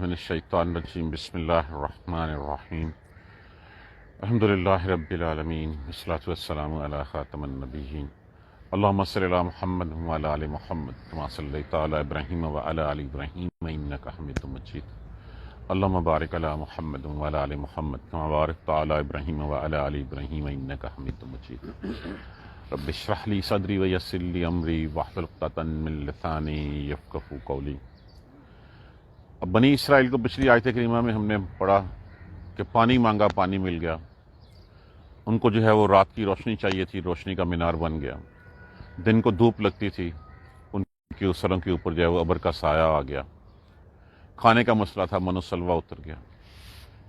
من الشیطان الرجیم بسم اللہ الرحمن الرحیم الحمدللہ رب العالمین والصلاة والسلام علی خاتم النبیین اللہم صلی علی محمد وعلی آل محمد کما صلیت علی ابراہیم وعلی آل ابراہیم انک حمید مجید اللہم بارک علی محمد وعلی آل محمد کما بارکت علی ابراہیم وعلی آل ابراہیم انک حمید مجید رب اشرح لی صدری ویسر لی امری واحلل عقدۃ من لسانی یفقہوا قولی۔ اب بنی اسرائیل کو پچھلی آیت کریمہ میں ہم نے پڑھا کہ پانی مانگا، پانی مل گیا۔ ان کو جو ہے وہ رات کی روشنی چاہیے تھی، روشنی کا مینار بن گیا۔ دن کو دھوپ لگتی تھی، ان کے سروں کے اوپر جو ہے وہ ابر کا سایہ آ گیا۔ کھانے کا مسئلہ تھا، من و سلوہ اتر گیا۔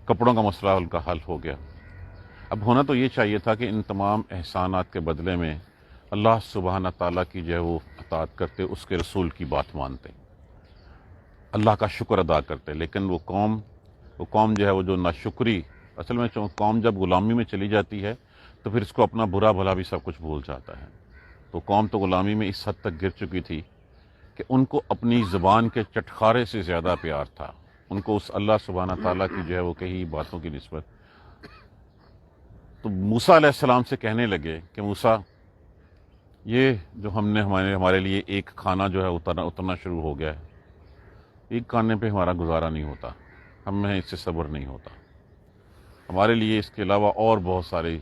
کپڑوں کا مسئلہ ان کا حل ہو گیا۔ اب ہونا تو یہ چاہیے تھا کہ ان تمام احسانات کے بدلے میں اللہ سبحانہ تعالیٰ کی جو ہے وہ اطاعت کرتے، اس کے رسول کی بات مانتے، اللہ کا شکر ادا کرتے۔ لیکن وہ قوم جو ہے وہ جو ناشکری، اصل میں قوم جب غلامی میں چلی جاتی ہے تو پھر اس کو اپنا برا بھلا بھی سب کچھ بھول جاتا ہے۔ تو قوم تو غلامی میں اس حد تک گر چکی تھی کہ ان کو اپنی زبان کے چٹخارے سے زیادہ پیار تھا۔ ان کو اس اللہ سبحانہ تعالیٰ کی جو ہے وہ کہی باتوں کی نسبت، تو موسیٰ علیہ السلام سے کہنے لگے کہ موسیٰ، یہ جو ہم نے ہمارے لیے ایک کھانا جو ہے اترنا شروع ہو گیا ہے، ایک کھانے پہ ہمارا گزارا نہیں ہوتا، ہمیں اس سے صبر نہیں ہوتا۔ ہمارے لیے اس کے علاوہ اور بہت سارے،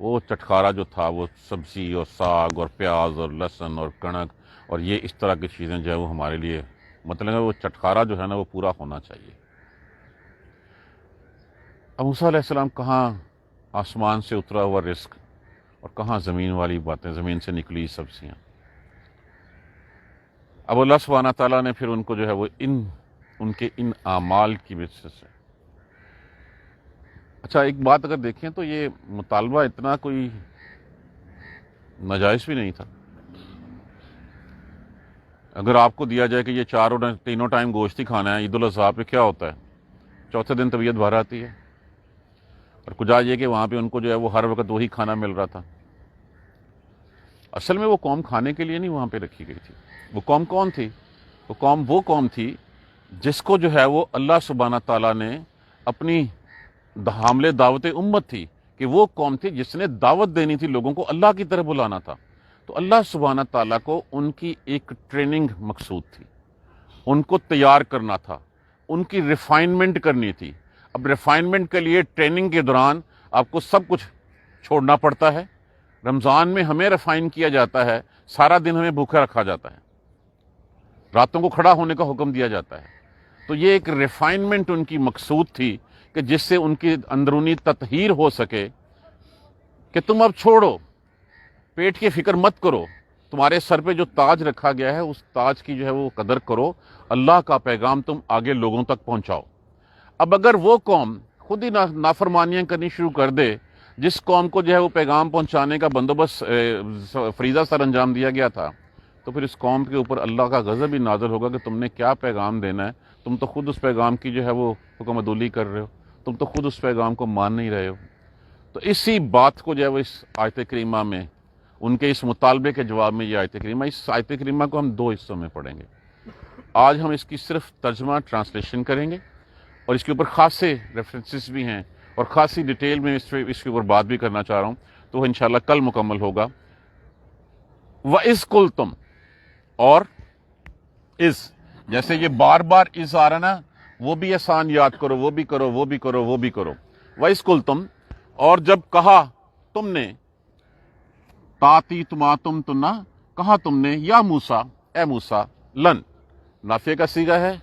وہ چٹخارا جو تھا وہ سبزی اور ساگ اور پیاز اور لہسن اور کنک اور یہ اس طرح کی چیزیں جو ہے وہ ہمارے لیے، مطلب وہ چٹخارا جو ہے نا وہ پورا ہونا چاہیے۔ اب موسیٰ علیہ السلام کہاں آسمان سے اترا ہوا رزق اور کہاں زمین والی باتیں، زمین سے نکلی سبزیاں۔ اب اللہ سبحانہ تعالیٰ نے پھر ان کو جو ہے وہ ان کے اعمال کی وجہ سے، اچھا ایک بات اگر دیکھیں تو یہ مطالبہ اتنا کوئی ناجائز بھی نہیں تھا۔ اگر آپ کو دیا جائے کہ یہ تینوں ٹائم گوشت ہی کھانا ہے، عید الاضحیٰ پہ کیا ہوتا ہے؟ چوتھے دن طبیعت بھر آتی ہے۔ اور کجا یہ کہ وہاں پہ ان کو جو ہے وہ ہر وقت وہی کھانا مل رہا تھا۔ اصل میں وہ قوم کھانے کے لیے نہیں وہاں پہ رکھی گئی تھی۔ وہ قوم کون تھی؟ وہ قوم تھی جس کو جو ہے وہ اللہ سبحانہ تعالیٰ نے اپنی حامل دعوت امت تھی، کہ وہ قوم تھی جس نے دعوت دینی تھی، لوگوں کو اللہ کی طرف بلانا تھا۔ تو اللہ سبحانہ تعالیٰ کو ان کی ایک ٹریننگ مقصود تھی، ان کو تیار کرنا تھا، ان کی ریفائنمنٹ کرنی تھی۔ اب ریفائنمنٹ کے لیے ٹریننگ کے دوران آپ کو سب کچھ چھوڑنا پڑتا ہے۔ رمضان میں ہمیں ریفائن کیا جاتا ہے، سارا دن ہمیں بھوکا رکھا جاتا ہے، راتوں کو کھڑا ہونے کا حکم دیا جاتا ہے۔ تو یہ ایک ریفائنمنٹ ان کی مقصود تھی کہ جس سے ان کی اندرونی تطہیر ہو سکے، کہ تم اب چھوڑو، پیٹ کی فکر مت کرو، تمہارے سر پہ جو تاج رکھا گیا ہے اس تاج کی جو ہے وہ قدر کرو، اللہ کا پیغام تم آگے لوگوں تک پہنچاؤ۔ اب اگر وہ قوم خود ہی نافرمانیاں کرنی شروع کر دے، جس قوم کو جو ہے وہ پیغام پہنچانے کا بندوبست فریضہ سر انجام دیا گیا تھا، تو پھر اس قوم کے اوپر اللہ کا غضب ہی نازل ہوگا کہ تم نے کیا پیغام دینا ہے، تم تو خود اس پیغام کی جو ہے وہ حکم عدولی کر رہے ہو، تم تو خود اس پیغام کو مان نہیں رہے ہو۔ تو اسی بات کو جو ہے وہ اس آیت کریمہ میں، ان کے اس مطالبے کے جواب میں یہ آیت کریمہ، اس آیت کریمہ کو ہم دو حصوں میں پڑھیں گے۔ آج ہم اس کی صرف ترجمہ ٹرانسلیشن کریں گے، اور اس کے اوپر خاصے ریفرنسز بھی ہیں اور خاصی ڈیٹیل میں اس کے اوپر بات بھی کرنا چاہ رہا ہوں، تو وہ انشاءاللہ کل مکمل ہوگا۔ وَإِذْ قُلْتُمْ، اور از، جیسے یہ بار بار از آ رہا نا، وہ بھی آسان یاد کرو، وہ بھی کرو، وہ بھی کرو، وہ بھی کرو۔ وَإِذْ قُلْتُمْ، اور جب کہا تم نے، تاتی تم تو نہ، کہا تم نے، یا موسیٰ، اے موسیٰ، لن نافیہ کا صیغہ ہے،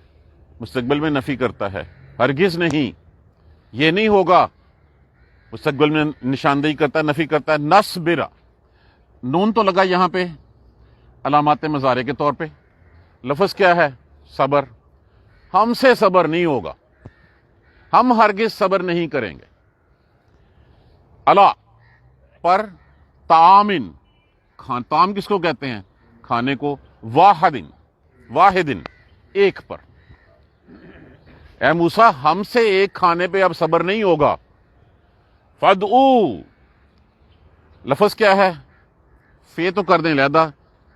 مستقبل میں نفی کرتا ہے، ہرگز نہیں، یہ نہیں ہوگا، مستقبل میں نشاندہی کرتا ہے، نفی کرتا ہے۔ نصبرا، نون تو لگا یہاں پہ علامات مضارع کے طور پہ، لفظ کیا ہے؟ صبر۔ ہم سے صبر نہیں ہوگا، ہم ہرگز صبر نہیں کریں گے۔ اللہ پر، طعامن، طعام کس کو کہتے ہیں؟ کھانے کو، واحدن، ایک پر۔ اے موسیٰ، ہم سے ایک کھانے پہ اب صبر نہیں ہوگا۔ فَادْعُوا، لفظ کیا ہے؟ فے تو کر دیں علیحدہ،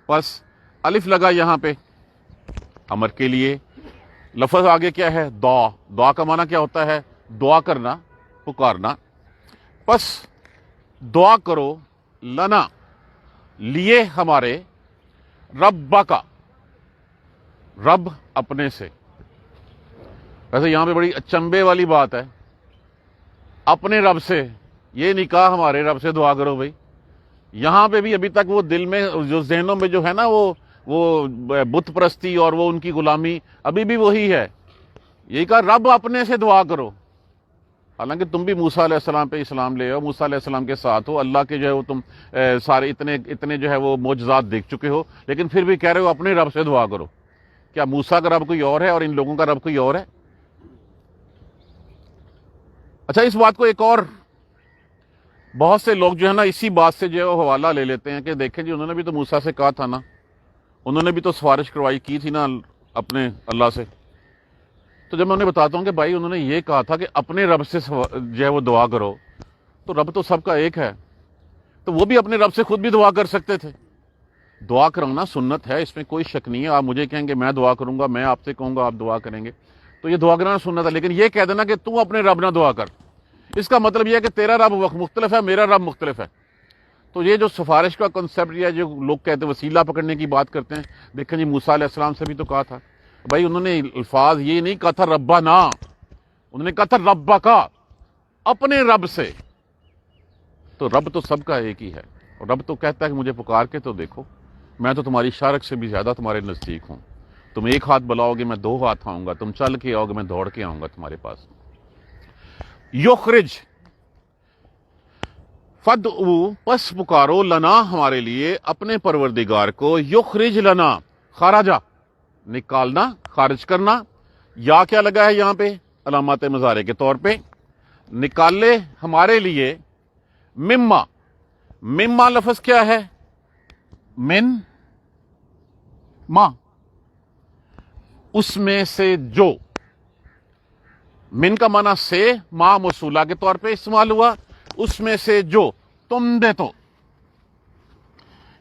بس الف لگا یہاں پہ امر کے لیے، لفظ آگے کیا ہے؟ دعا. دعا کا معنی کیا ہوتا ہے؟ دعا کرنا، پکارنا. پس دعا کرو لنا، لیے ہمارے، ربا کا، رب اپنے سے. ویسے یہاں پہ بڑی اچنبے والی بات ہے، اپنے رب سے. یہ نہیں کہا ہمارے رب سے دعا کرو بھائی. یہاں پہ بھی ابھی تک وہ دل میں جو ذہنوں میں جو ہے نا وہ بت پرستی اور وہ ان کی غلامی ابھی بھی وہی ہے. یہی کہا رب اپنے سے دعا کرو. حالانکہ تم بھی موسیٰ علیہ السلام پہ اسلام لے ہو، موسیٰ علیہ السلام کے ساتھ ہو، اللہ کے جو ہے وہ تم سارے اتنے جو ہے وہ معجزات دیکھ چکے ہو، لیکن پھر بھی کہہ رہے ہو اپنے رب سے دعا کرو. کیا موسیٰ کا رب کوئی اور ہے اور ان لوگوں کا رب کوئی اور ہے؟ اچھا، اس بات کو ایک اور بہت سے لوگ جو ہے نا اسی بات سے جو ہے وہ حوالہ لے لیتے ہیں کہ دیکھیں جی انہوں نے بھی تو موسیٰ سے کہا تھا نا، انہوں نے بھی تو سفارش کروائی کی تھی نا اپنے اللہ سے. تو جب میں انہیں بتاتا ہوں کہ بھائی انہوں نے یہ کہا تھا کہ اپنے رب سے جو ہے وہ دعا کرو، تو رب تو سب کا ایک ہے، تو وہ بھی اپنے رب سے خود بھی دعا کر سکتے تھے. دعا کرنا سنت ہے، اس میں کوئی شک نہیں ہے. آپ مجھے کہیں گے میں دعا کروں گا، میں آپ سے کہوں گا آپ دعا کریں گے، تو یہ دعا کرنا سنت ہے. لیکن یہ کہہ دینا کہ تو اپنے رب نہ دعا کر، اس کا مطلب یہ ہے کہ تیرا رب مختلف ہے، میرا رب مختلف ہے. تو یہ جو سفارش کا کنسیپٹ یا جو لوگ کہتے ہیں وسیلہ پکڑنے کی بات کرتے ہیں، دیکھیں جی موسیٰ علیہ السلام سے بھی تو کہا تھا بھائی، انہوں نے الفاظ یہ نہیں کہا تھا ربا نا، انہوں نے کہا تھا ربا کا، اپنے رب سے. تو رب تو سب کا ایک ہی ہے، اور رب تو کہتا ہے کہ مجھے پکار کے تو دیکھو، میں تو تمہاری شارک سے بھی زیادہ تمہارے نزدیک ہوں. تم ایک ہاتھ بلاؤ گے میں دو ہاتھ آؤں گا، تم چل کے آؤ گے میں دوڑ کے آؤں گا تمہارے پاس. یخرج، فدعو، پس پکارو، لنا ہمارے لیے، اپنے پروردگار کو. یخرج لنا، خارجہ، نکالنا، خارج کرنا. یا کیا لگا ہے یہاں پہ علامات مضارع کے طور پہ؟ نکالے ہمارے لیے. مما، مما لفظ کیا ہے؟ من، ما، اس میں سے جو. من کا معنی سے، ما موصولہ کے طور پہ استعمال ہوا، اس میں سے جو. تم دے تو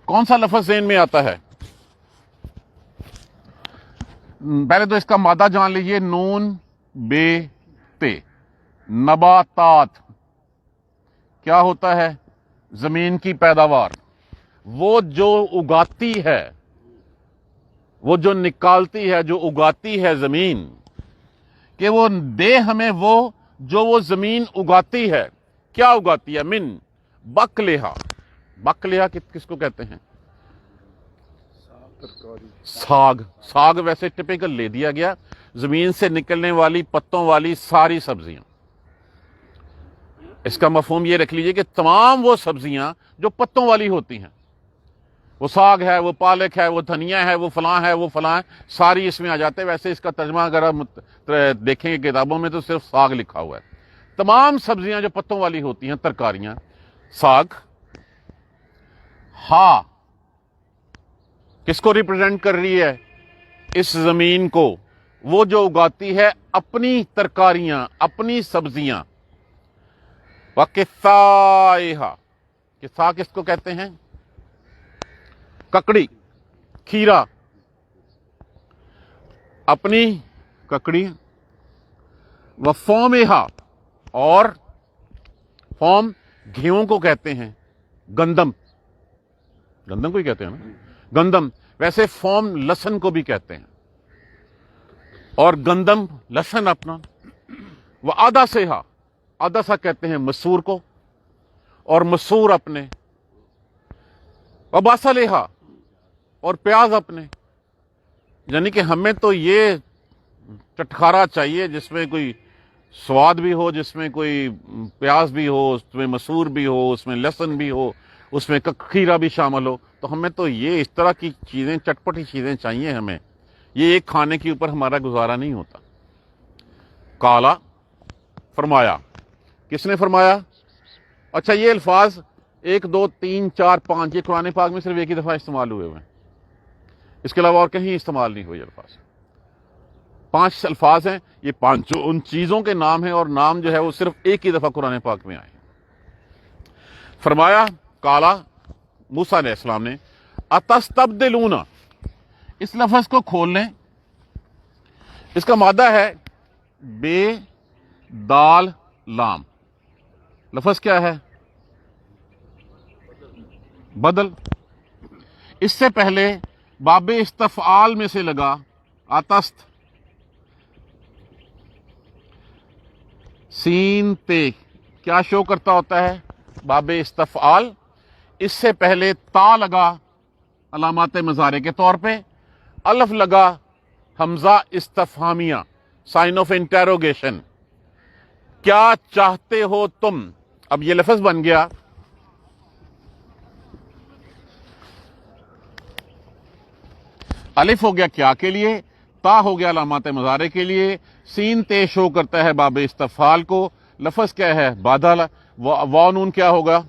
کون سا لفظ ذہن میں آتا ہے؟ پہلے تو اس کا مادہ جان لیجئے، نون بے تے. نباتات کیا ہوتا ہے؟ زمین کی پیداوار. وہ جو اگاتی ہے، وہ جو نکالتی ہے، جو اگاتی ہے زمین، کہ وہ دے ہمیں وہ جو وہ زمین اگاتی ہے. کیا اگاتی ہے؟ من بقلہا. بقلہا کس کو کہتے ہیں؟ ساگ. ساگ ویسے ٹپیکل لے دیا گیا، زمین سے نکلنے والی پتوں والی ساری سبزیاں. اس کا مفہوم یہ رکھ لیجئے کہ تمام وہ سبزیاں جو پتوں والی ہوتی ہیں، وہ ساگ ہے، وہ پالک ہے، وہ دھنیا ہے، وہ فلاں ہے، وہ فلاں ہے، ساری اس میں آ جاتے ہیں. ویسے اس کا ترجمہ اگر آپ دیکھیں گے کتابوں میں تو صرف ساگ لکھا ہوا ہے. تمام سبزیاں جو پتوں والی ہوتی ہیں، ترکاریاں، ساگ. ہاں کس کو ریپرزینٹ کر رہی ہے؟ اس زمین کو، وہ جو اگاتی ہے اپنی ترکاریاں، اپنی سبزیاں. وَقِثَّائِهَا، قِثَّا کس کو کہتے ہیں؟ ککڑی، کھیرا. اپنی ککڑی. وَفُومِهَا، اور فوم گھیوں کو کہتے ہیں. گندم، گندم کو ہی کہتے ہیں نا، گندم. ویسے فوم لہسن کو بھی کہتے ہیں، اور گندم لہسن اپنا. وَعَدَسِهَا، عدسہ کہتے ہیں مسور کو، اور مسور اپنے. وَبَصَلِهَا، اور پیاز اپنے. یعنی کہ ہمیں تو یہ چٹخارا چاہیے جس میں کوئی سواد بھی ہو، جس میں کوئی پیاز بھی ہو، اس میں مسور بھی ہو، اس میں لہسن بھی ہو، اس میں کھیرا بھی شامل ہو. تو ہمیں تو یہ اس طرح کی چیزیں، چٹپٹی چیزیں چاہیے ہمیں. یہ ایک کھانے کے اوپر ہمارا گزارا نہیں ہوتا. کالا، فرمایا. کس نے فرمایا؟ اچھا، یہ الفاظ 1 2 3 4 5 یہ قرآن پاک میں صرف ایک ہی دفعہ استعمال ہوئے ہیں، اس کے علاوہ اور کہیں استعمال نہیں ہوئے الفاظ. 5 الفاظ ہیں، یہ 5 ان چیزوں کے نام ہیں، اور نام جو ہے وہ صرف ایک ہی دفعہ قرآن پاک میں آئے. فرمایا، کالا موسیٰ علیہ السلام نے، اتستبدلون، اس لفظ کو کھول لیں. اس کا مادہ ہے بے دال لام. لفظ کیا ہے؟ بدل. اس سے پہلے باب استفعال میں سے لگا آتست سین تے. کیا شو کرتا ہوتا ہے باب استفعال؟ اس سے پہلے تا لگا علامات مضارع کے طور پہ، الف لگا حمزہ استفہامیہ سائن آف انٹیروگیشن. کیا چاہتے ہو تم؟ اب یہ لفظ بن گیا الف ہو گیا کیا کے لیے، تا ہو گیا علامات مضارع کے لیے، سین تے شو کرتا ہے باب استفعال کو. لفظ کیا ہے؟ بادل. واو نون کیا ہوگا؟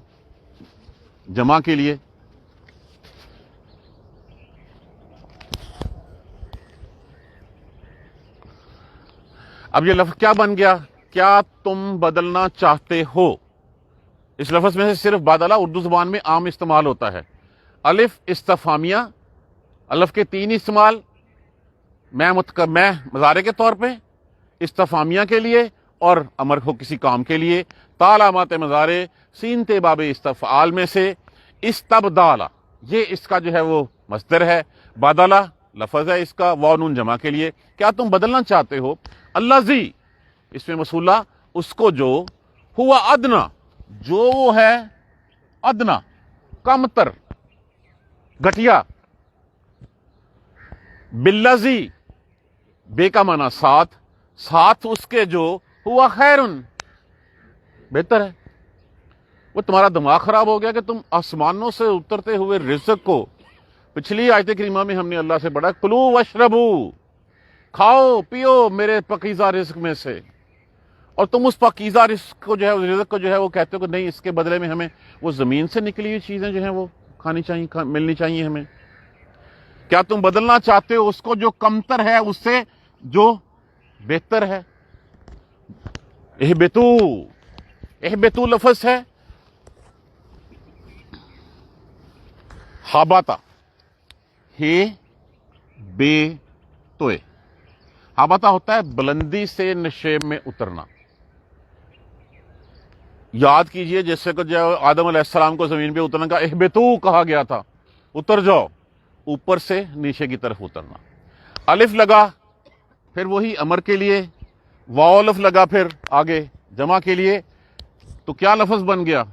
جمع کے لیے. اب یہ لفظ کیا بن گیا؟ کیا تم بدلنا چاہتے ہو. اس لفظ میں سے صرف بادلہ اردو زبان میں عام استعمال ہوتا ہے. الف استفہامیہ، الف کے 3 استعمال، میں مضارع کے طور پہ، استفہامیہ کے لیے، اور امر ہو کسی کام کے لیے. تا علامات مضارع، سین تے باب استفعال میں سے. استبدالا یہ اس کا جو ہے وہ مصدر ہے، بادلہ لفظ ہے اس کا، واو نون جمع کے لیے. کیا تم بدلنا چاہتے ہو؟ الذی اس میں موصولہ، اس کو جو، ہوا ادنا جو وہ ہے، ادنا کم تر، گھٹیا. بالذی بے کا معنی ساتھ، ساتھ اس کے جو، ہوا خیرن بہتر ہے. وہ تمہارا دماغ خراب ہو گیا کہ تم آسمانوں سے اترتے ہوئے رزق کو، پچھلی آیت کریمہ میں ہم نے اللہ سے پڑھا کلو واشربو، کھاؤ پیو میرے پاکیزہ رزق میں سے، اور تم اس پاکیزہ رزق کو جو ہے، رزق کو جو ہے وہ کہتے ہو کہ نہیں، اس کے بدلے میں ہمیں وہ زمین سے نکلی ہوئی چیزیں جو ہیں وہ کھانی چاہیے، ملنی چاہیے ہمیں. کیا تم بدلنا چاہتے ہو اس کو جو کمتر ہے اس سے جو بہتر ہے. اہبتو، اہبتو لفظ ہے ہاباتا، ہے بے توئے. ہاباتا ہوتا ہے بلندی سے نشیب میں اترنا. یاد کیجئے جیسے کہ جو آدم علیہ السلام کو زمین پہ اترنے کا اہبتو کہا گیا تھا، اتر جاؤ، اوپر سے نیچے کی طرف اترنا. الف لگا پھر وہی امر کے لیے، واو الف لگا پھر آگے جمع کے لیے. تو کیا لفظ بن گیا؟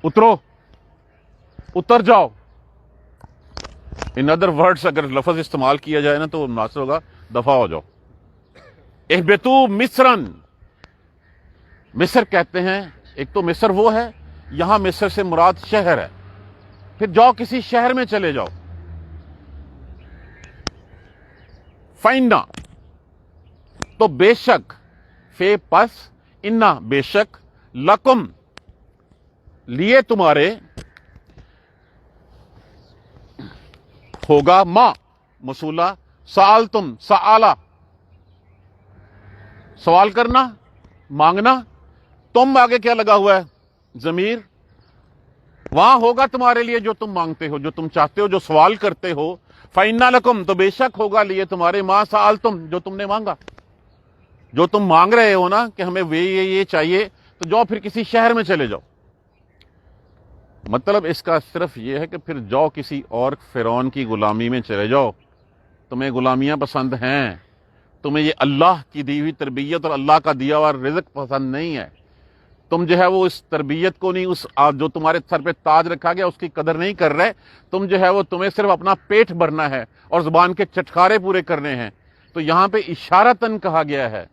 اترو، اتر جاؤ. ان ادر ورڈز اگر لفظ استعمال کیا جائے نا تو وہ مناسب ہوگا دفع ہو جاؤ. اہبتو مصرن، مصر کہتے ہیں، ایک تو مصر وہ ہے، یہاں مصر سے مراد شہر ہے. پھر جاؤ کسی شہر میں چلے جاؤ. فائنا تو بے شک، فے پس، انا بے شک، لکم لیے تمہارے، ہوگا ما موصولہ، سالتم سآلا سوال کرنا، مانگنا. تم آگے کیا لگا ہوا ہے؟ ضمیر. وہاں ہوگا تمہارے لیے جو تم مانگتے ہو، جو تم چاہتے ہو، جو سوال کرتے ہو. فَإِنَّ لَكُمْ تو بے شک ہوگا لیے تمہارے، ما سألتم جو تم نے مانگا. جو تم مانگ رہے ہو نا کہ ہمیں یہ چاہیے، تو جاؤ پھر کسی شہر میں چلے جاؤ. مطلب اس کا صرف یہ ہے کہ پھر جاؤ کسی اور فرعون کی غلامی میں چلے جاؤ. تمہیں غلامیاں پسند ہیں، تمہیں یہ اللہ کی دی ہوئی تربیت اور اللہ کا دیا ہوا رزق پسند نہیں ہے. تم جو ہے وہ اس تربیت کو نہیں، اس جو تمہارے سر پہ تاج رکھا گیا اس کی قدر نہیں کر رہے. تم جو ہے وہ تمہیں صرف اپنا پیٹ بھرنا ہے اور زبان کے چٹکارے پورے کرنے ہیں. تو یہاں پہ اشارتاً کہا گیا ہے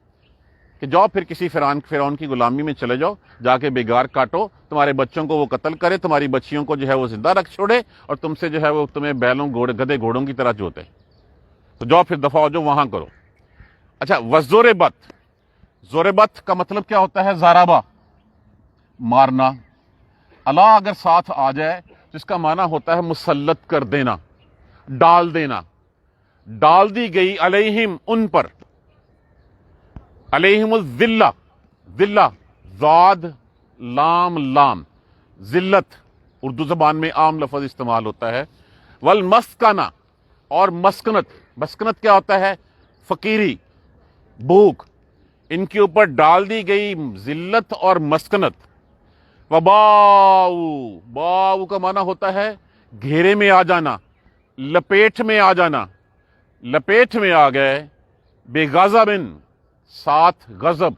کہ جاؤ پھر کسی فرعون کی غلامی میں چلے جاؤ، جا کے بےگار کاٹو، تمہارے بچوں کو وہ قتل کرے، تمہاری بچیوں کو جو ہے وہ زندہ رکھ چھوڑے، اور تم سے جو ہے وہ تمہیں بیلوں گدے گھوڑوں کی طرح جوتے. تو جاؤ پھر دفع ہو جاؤ، وہاں کرو. اچھا، وزوربت، زوربت کا مطلب کیا ہوتا ہے؟ زارابا مارنا. اللہ اگر ساتھ آ جائے تو اس کا معنی ہوتا ہے مسلط کر دینا، ڈال دینا. ڈال دی گئی علیہم ان پر، علیہم الذلہ، ذلہ زاد لام لام، ذلت اردو زبان میں عام لفظ استعمال ہوتا ہے. والمسکنہ اور مسکنت، مسکنت کیا ہوتا ہے؟ فقیری، بھوک، ان کے اوپر ڈال دی گئی ذلت اور مسکنت. وباؤ، باؤ کا معنی ہوتا ہے گھیرے میں آ جانا، لپیٹ میں آ جانا. لپیٹ میں آ گئے، بے غضب، ساتھ غضب،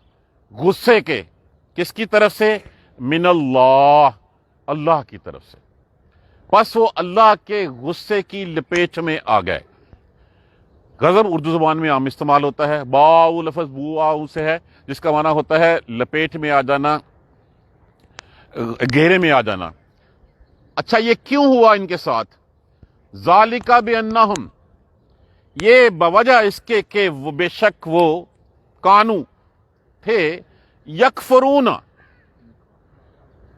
غصے کے. کس کی طرف سے؟ من اللہ، اللہ کی طرف سے. پس وہ اللہ کے غصے کی لپیٹ میں آ گئے. غضب اردو زبان میں عام استعمال ہوتا ہے. باؤ لفظ بو آؤ سے ہے، جس کا معنی ہوتا ہے لپیٹ میں آ جانا، گھیرے میں آ جانا. اچھا یہ کیوں ہوا ان کے ساتھ؟ ذالک بانہم، یہ بوجہ اس کے کہ وہ بے شک وہ کانو تھے، یکفرون،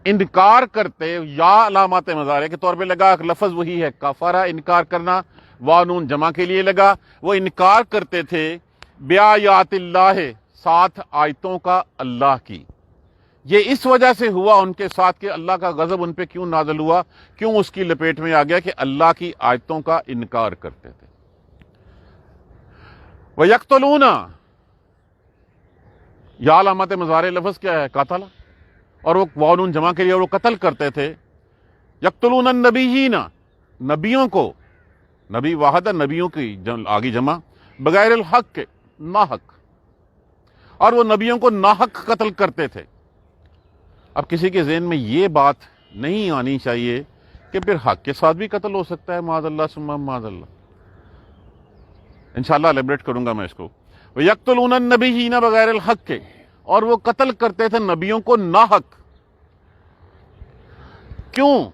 انکار کرتے. یا علامات مضارع کے طور پہ لگا، لفظ وہی ہے کفارہ، انکار کرنا، وانون جمع کے لیے لگا. وہ انکار کرتے تھے بیایات اللہ، ساتھ آیتوں کا اللہ کی. یہ اس وجہ سے ہوا ان کے ساتھ کہ اللہ کا غضب ان پہ کیوں نازل ہوا، کیوں اس کی لپیٹ میں آ گیا کہ اللہ کی آیتوں کا انکار کرتے تھے. وَيَقْتُلُونَ، یا علامت مضارع لفظ کیا ہے؟ قاتل، اور وہ وانون جمع کے لیے، اور وہ قتل کرتے تھے. یقتلون النبیین، نبیوں کو، نبی واحد نبیوں کی آگی جمع، بغیر الحق کے، ناحق، اور وہ نبیوں کو ناحق قتل کرتے تھے. اب کسی کے ذہن میں یہ بات نہیں آنی چاہیے کہ پھر حق کے ساتھ بھی قتل ہو سکتا ہے، معاذ اللہ ثم معاذ اللہ. انشاءاللہ الیبریٹ کروں گا میں اس کو. یقتلون النبیین بغیر الحق کے، اور وہ قتل کرتے تھے نبیوں کو ناحق. کیوں؟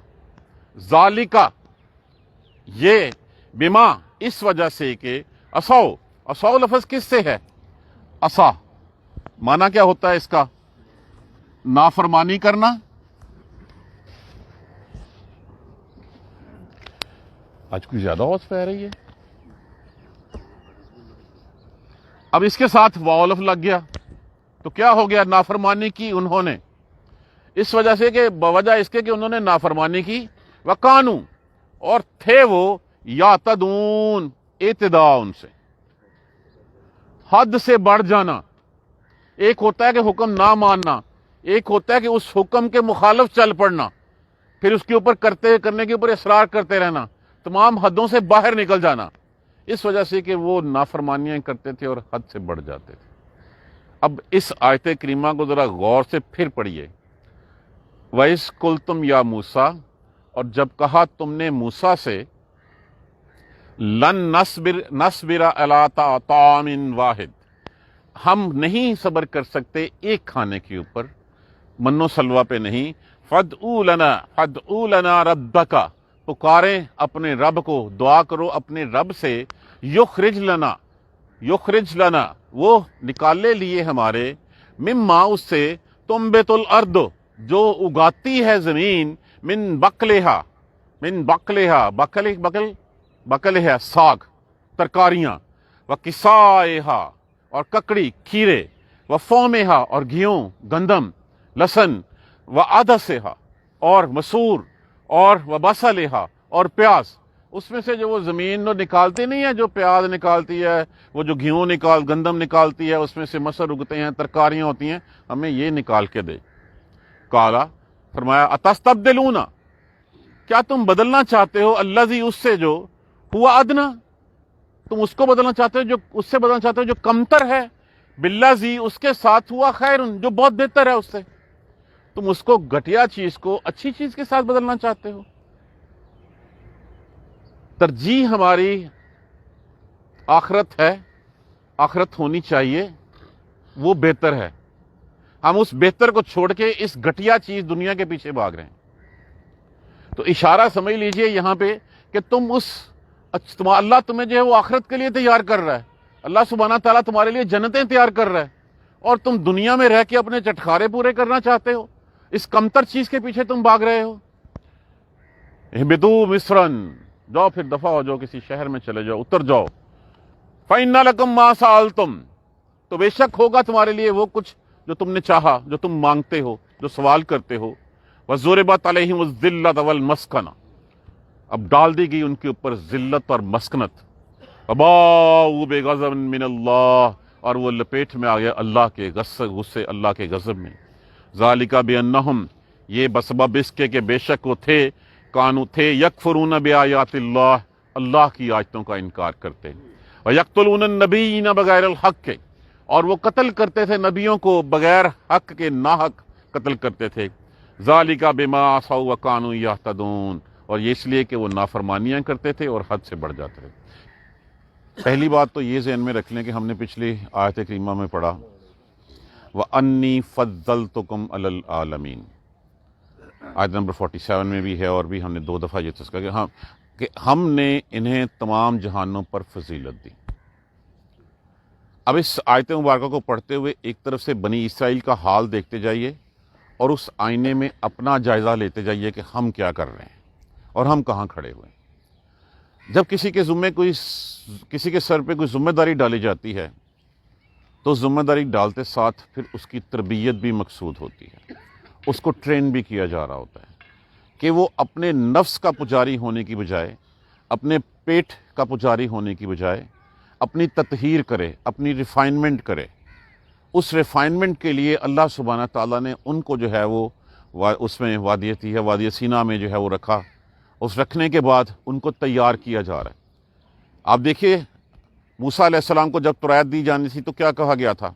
ذالکا، یہ، بما، اس وجہ سے کہ عصوا، عصوا لفظ کس سے ہے؟ عصا، معنی کیا ہوتا ہے اس کا؟ نافرمانی کرنا. آج کوئی زیادہ آواز پہ آ رہی ہے. اب اس کے ساتھ واو لفظ لگ گیا تو کیا ہو گیا؟ نافرمانی کی انہوں نے، اس وجہ سے کہ بوجہ اس کے کہ انہوں نے نافرمانی کی. وکانو، اور تھے وہ، یعتدون، اعتداء ان سے، حد سے بڑھ جانا. ایک ہوتا ہے کہ حکم نہ ماننا، ایک ہوتا ہے کہ اس حکم کے مخالف چل پڑنا، پھر اس کے اوپر کرنے کے اوپر اصرار کرتے رہنا، تمام حدوں سے باہر نکل جانا. اس وجہ سے کہ وہ نافرمانیاں کرتے تھے اور حد سے بڑھ جاتے تھے. اب اس آیت کریمہ کو ذرا غور سے پھر پڑھیے. وَإِذْ قُلْتُمْ یا موسیٰ، اور جب کہا تم نے موسیٰ سے، لن نصبر علی طعام واحد، ہم نہیں صبر کر سکتے ایک کھانے کے اوپر، من و سلوہ پہ نہیں. فادعوا لنا ربک، پکاریں اپنے رب کو، دعا کرو اپنے رب سے. یخرج لنا، وہ نکالے لیے ہمارے، مما، اس سے، تنبت الارض، جو اگاتی ہے زمین، من بقلہا، بقل ہے ساگ، ترکاریاں، وکسائہا، اور ککڑی، کھیرے، وفومہا، اور گیہوں، گندم، لہسن، وعدسہا، اور مسور، اور وبصلہا، اور پیاز. اس میں سے جو وہ زمین نکالتی نہیں ہے، جو پیاز نکالتی ہے، وہ جو گیہوں گندم نکالتی ہے، اس میں سے مسر اگتے ہیں، ترکاریاں ہوتی ہیں، ہمیں یہ نکال کے دے. کالا، فرمایا، اتستبدلون، کیا تم بدلنا چاہتے ہو، الذی، اس سے، جو ہوا ادنا، تم اس کو بدلنا چاہتے ہو، جو اس سے بدلنا چاہتے ہو جو کمتر ہے، بالذی، اس کے ساتھ، ہوا خیر، جو بہت بہتر ہے اس سے. تم اس کو، گھٹیا چیز کو، اچھی چیز کے ساتھ بدلنا چاہتے ہو. ترجیح ہماری آخرت ہے، آخرت ہونی چاہیے، وہ بہتر ہے. ہم اس بہتر کو چھوڑ کے اس گھٹیا چیز دنیا کے پیچھے بھاگ رہے ہیں. تو اشارہ سمجھ لیجئے یہاں پہ کہ اللہ تمہیں جو ہے وہ آخرت کے لیے تیار کر رہا ہے. اللہ سبحانہ تعالیٰ تمہارے لیے جنتیں تیار کر رہا ہے، اور تم دنیا میں رہ کے اپنے چٹخارے پورے کرنا چاہتے ہو، اس کمتر چیز کے پیچھے تم بھاگ رہے ہو. اہبطوا مصرا، جاؤ پھر دفع ہو جاؤ، کسی شہر میں چلے جاؤ، اتر جاؤ. فإن لکم ما سألتم، تو بے شک ہوگا تمہارے لیے وہ کچھ جو تم نے چاہا، جو تم مانگتے ہو، جو سوال کرتے ہو. وضربت علیہم الذلۃ والمسکنہ، اب ڈال دی گئی ان کے اوپر ذلت اور مسکنت. وباؤوا بغضب من اللہ، اور وہ لپیٹ میں آ گیا اللہ کے غصے، اللہ کے غضب میں۔ ذالک بانہم، یہ بسبب اس کے کہ بے شک وہ تھے یکفرون بآیات اللہ، اللہ کی آیتوں کا انکار کرتے، ویقتلون النبیین بغیر الحق، اور وہ قتل کرتے تھے نبیوں کو بغیر حق کے، ناحق قتل کرتے تھے۔ ذالک بما عصوا وکانوا یعتدون، اور یہ اس لیے کہ وہ نافرمانیاں کرتے تھے اور حد سے بڑھ جاتے تھے۔ پہلی بات تو یہ ذہن میں رکھ لیں کہ ہم نے پچھلی آیت کریمہ میں پڑھا وَأَنِّي فَضَّلْتُكُمْ عَلَى الْعَالَمِينَ، آیت نمبر 47 میں بھی ہے، اور بھی ہم نے 2 دفعہ یہ تذکرہ کہ ہم نے انہیں تمام جہانوں پر فضیلت دی۔ اب اس آیت مبارکہ کو پڑھتے ہوئے ایک طرف سے بنی اسرائیل کا حال دیکھتے جائیے، اور اس آئینے میں اپنا جائزہ لیتے جائیے کہ ہم کیا کر رہے ہیں اور ہم کہاں کھڑے ہوئے ہیں۔ جب کسی کے سر پہ کوئی ذمہ داری ڈالی جاتی ہے تو ذمہ داری ڈالتے ساتھ پھر اس کی تربیت بھی مقصود ہوتی ہے، اس کو ٹرین بھی کیا جا رہا ہوتا ہے کہ وہ اپنے نفس کا پجاری ہونے کی بجائے، اپنے پیٹ کا پجاری ہونے کی بجائے اپنی تطہیر کرے، اپنی ریفائنمنٹ کرے۔ اس ریفائنمنٹ کے لیے اللہ سبحانہ تعالیٰ نے ان کو جو ہے وہ اس میں وادی سینا میں جو ہے وہ رکھا، اس رکھنے کے بعد ان کو تیار کیا جا رہا ہے۔ آپ دیکھیے موسیٰ علیہ السلام کو جب تورات دی جانی تھی تو کیا کہا گیا تھا؟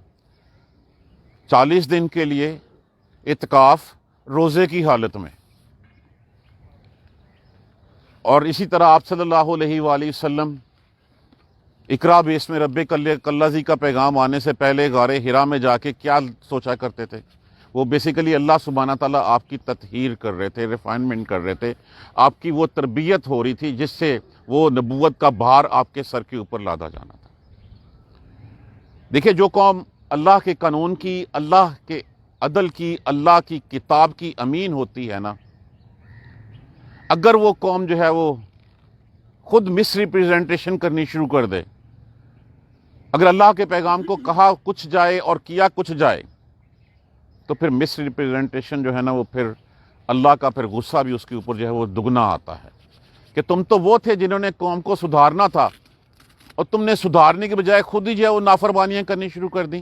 40 دن کے لیے اعتکاف روزے کی حالت میں، اور اسی طرح آپ صلی اللہ علیہ وآلہ وسلم اقرا باسم ربک الذی کا پیغام آنے سے پہلے غار حرا میں جا کے کیا سوچا کرتے تھے؟ وہ بیسیکلی اللہ سبحانہ تعالیٰ آپ کی تطہیر کر رہے تھے، ریفائنمنٹ کر رہے تھے، آپ کی وہ تربیت ہو رہی تھی جس سے وہ نبوت کا بھار آپ کے سر کے اوپر لادا جانا تھا۔ دیکھیں، جو قوم اللہ کے قانون کی، اللہ کے عدل کی، اللہ کی کتاب کی امین ہوتی ہے نا، اگر وہ قوم جو ہے وہ خود مس ریپریزنٹیشن کرنی شروع کر دے، اگر اللہ کے پیغام کو کہا کچھ جائے اور کیا کچھ جائے، تو پھر مس ریپریزنٹیشن جو ہے نا وہ پھر اللہ کا پھر غصہ بھی اس کے اوپر جو ہے وہ دگنا آتا ہے کہ تم تو وہ تھے جنہوں نے قوم کو سدھارنا تھا، اور تم نے سدھارنے کے بجائے خود ہی جو ہے وہ نافرمانیاں کرنی شروع کر دیں۔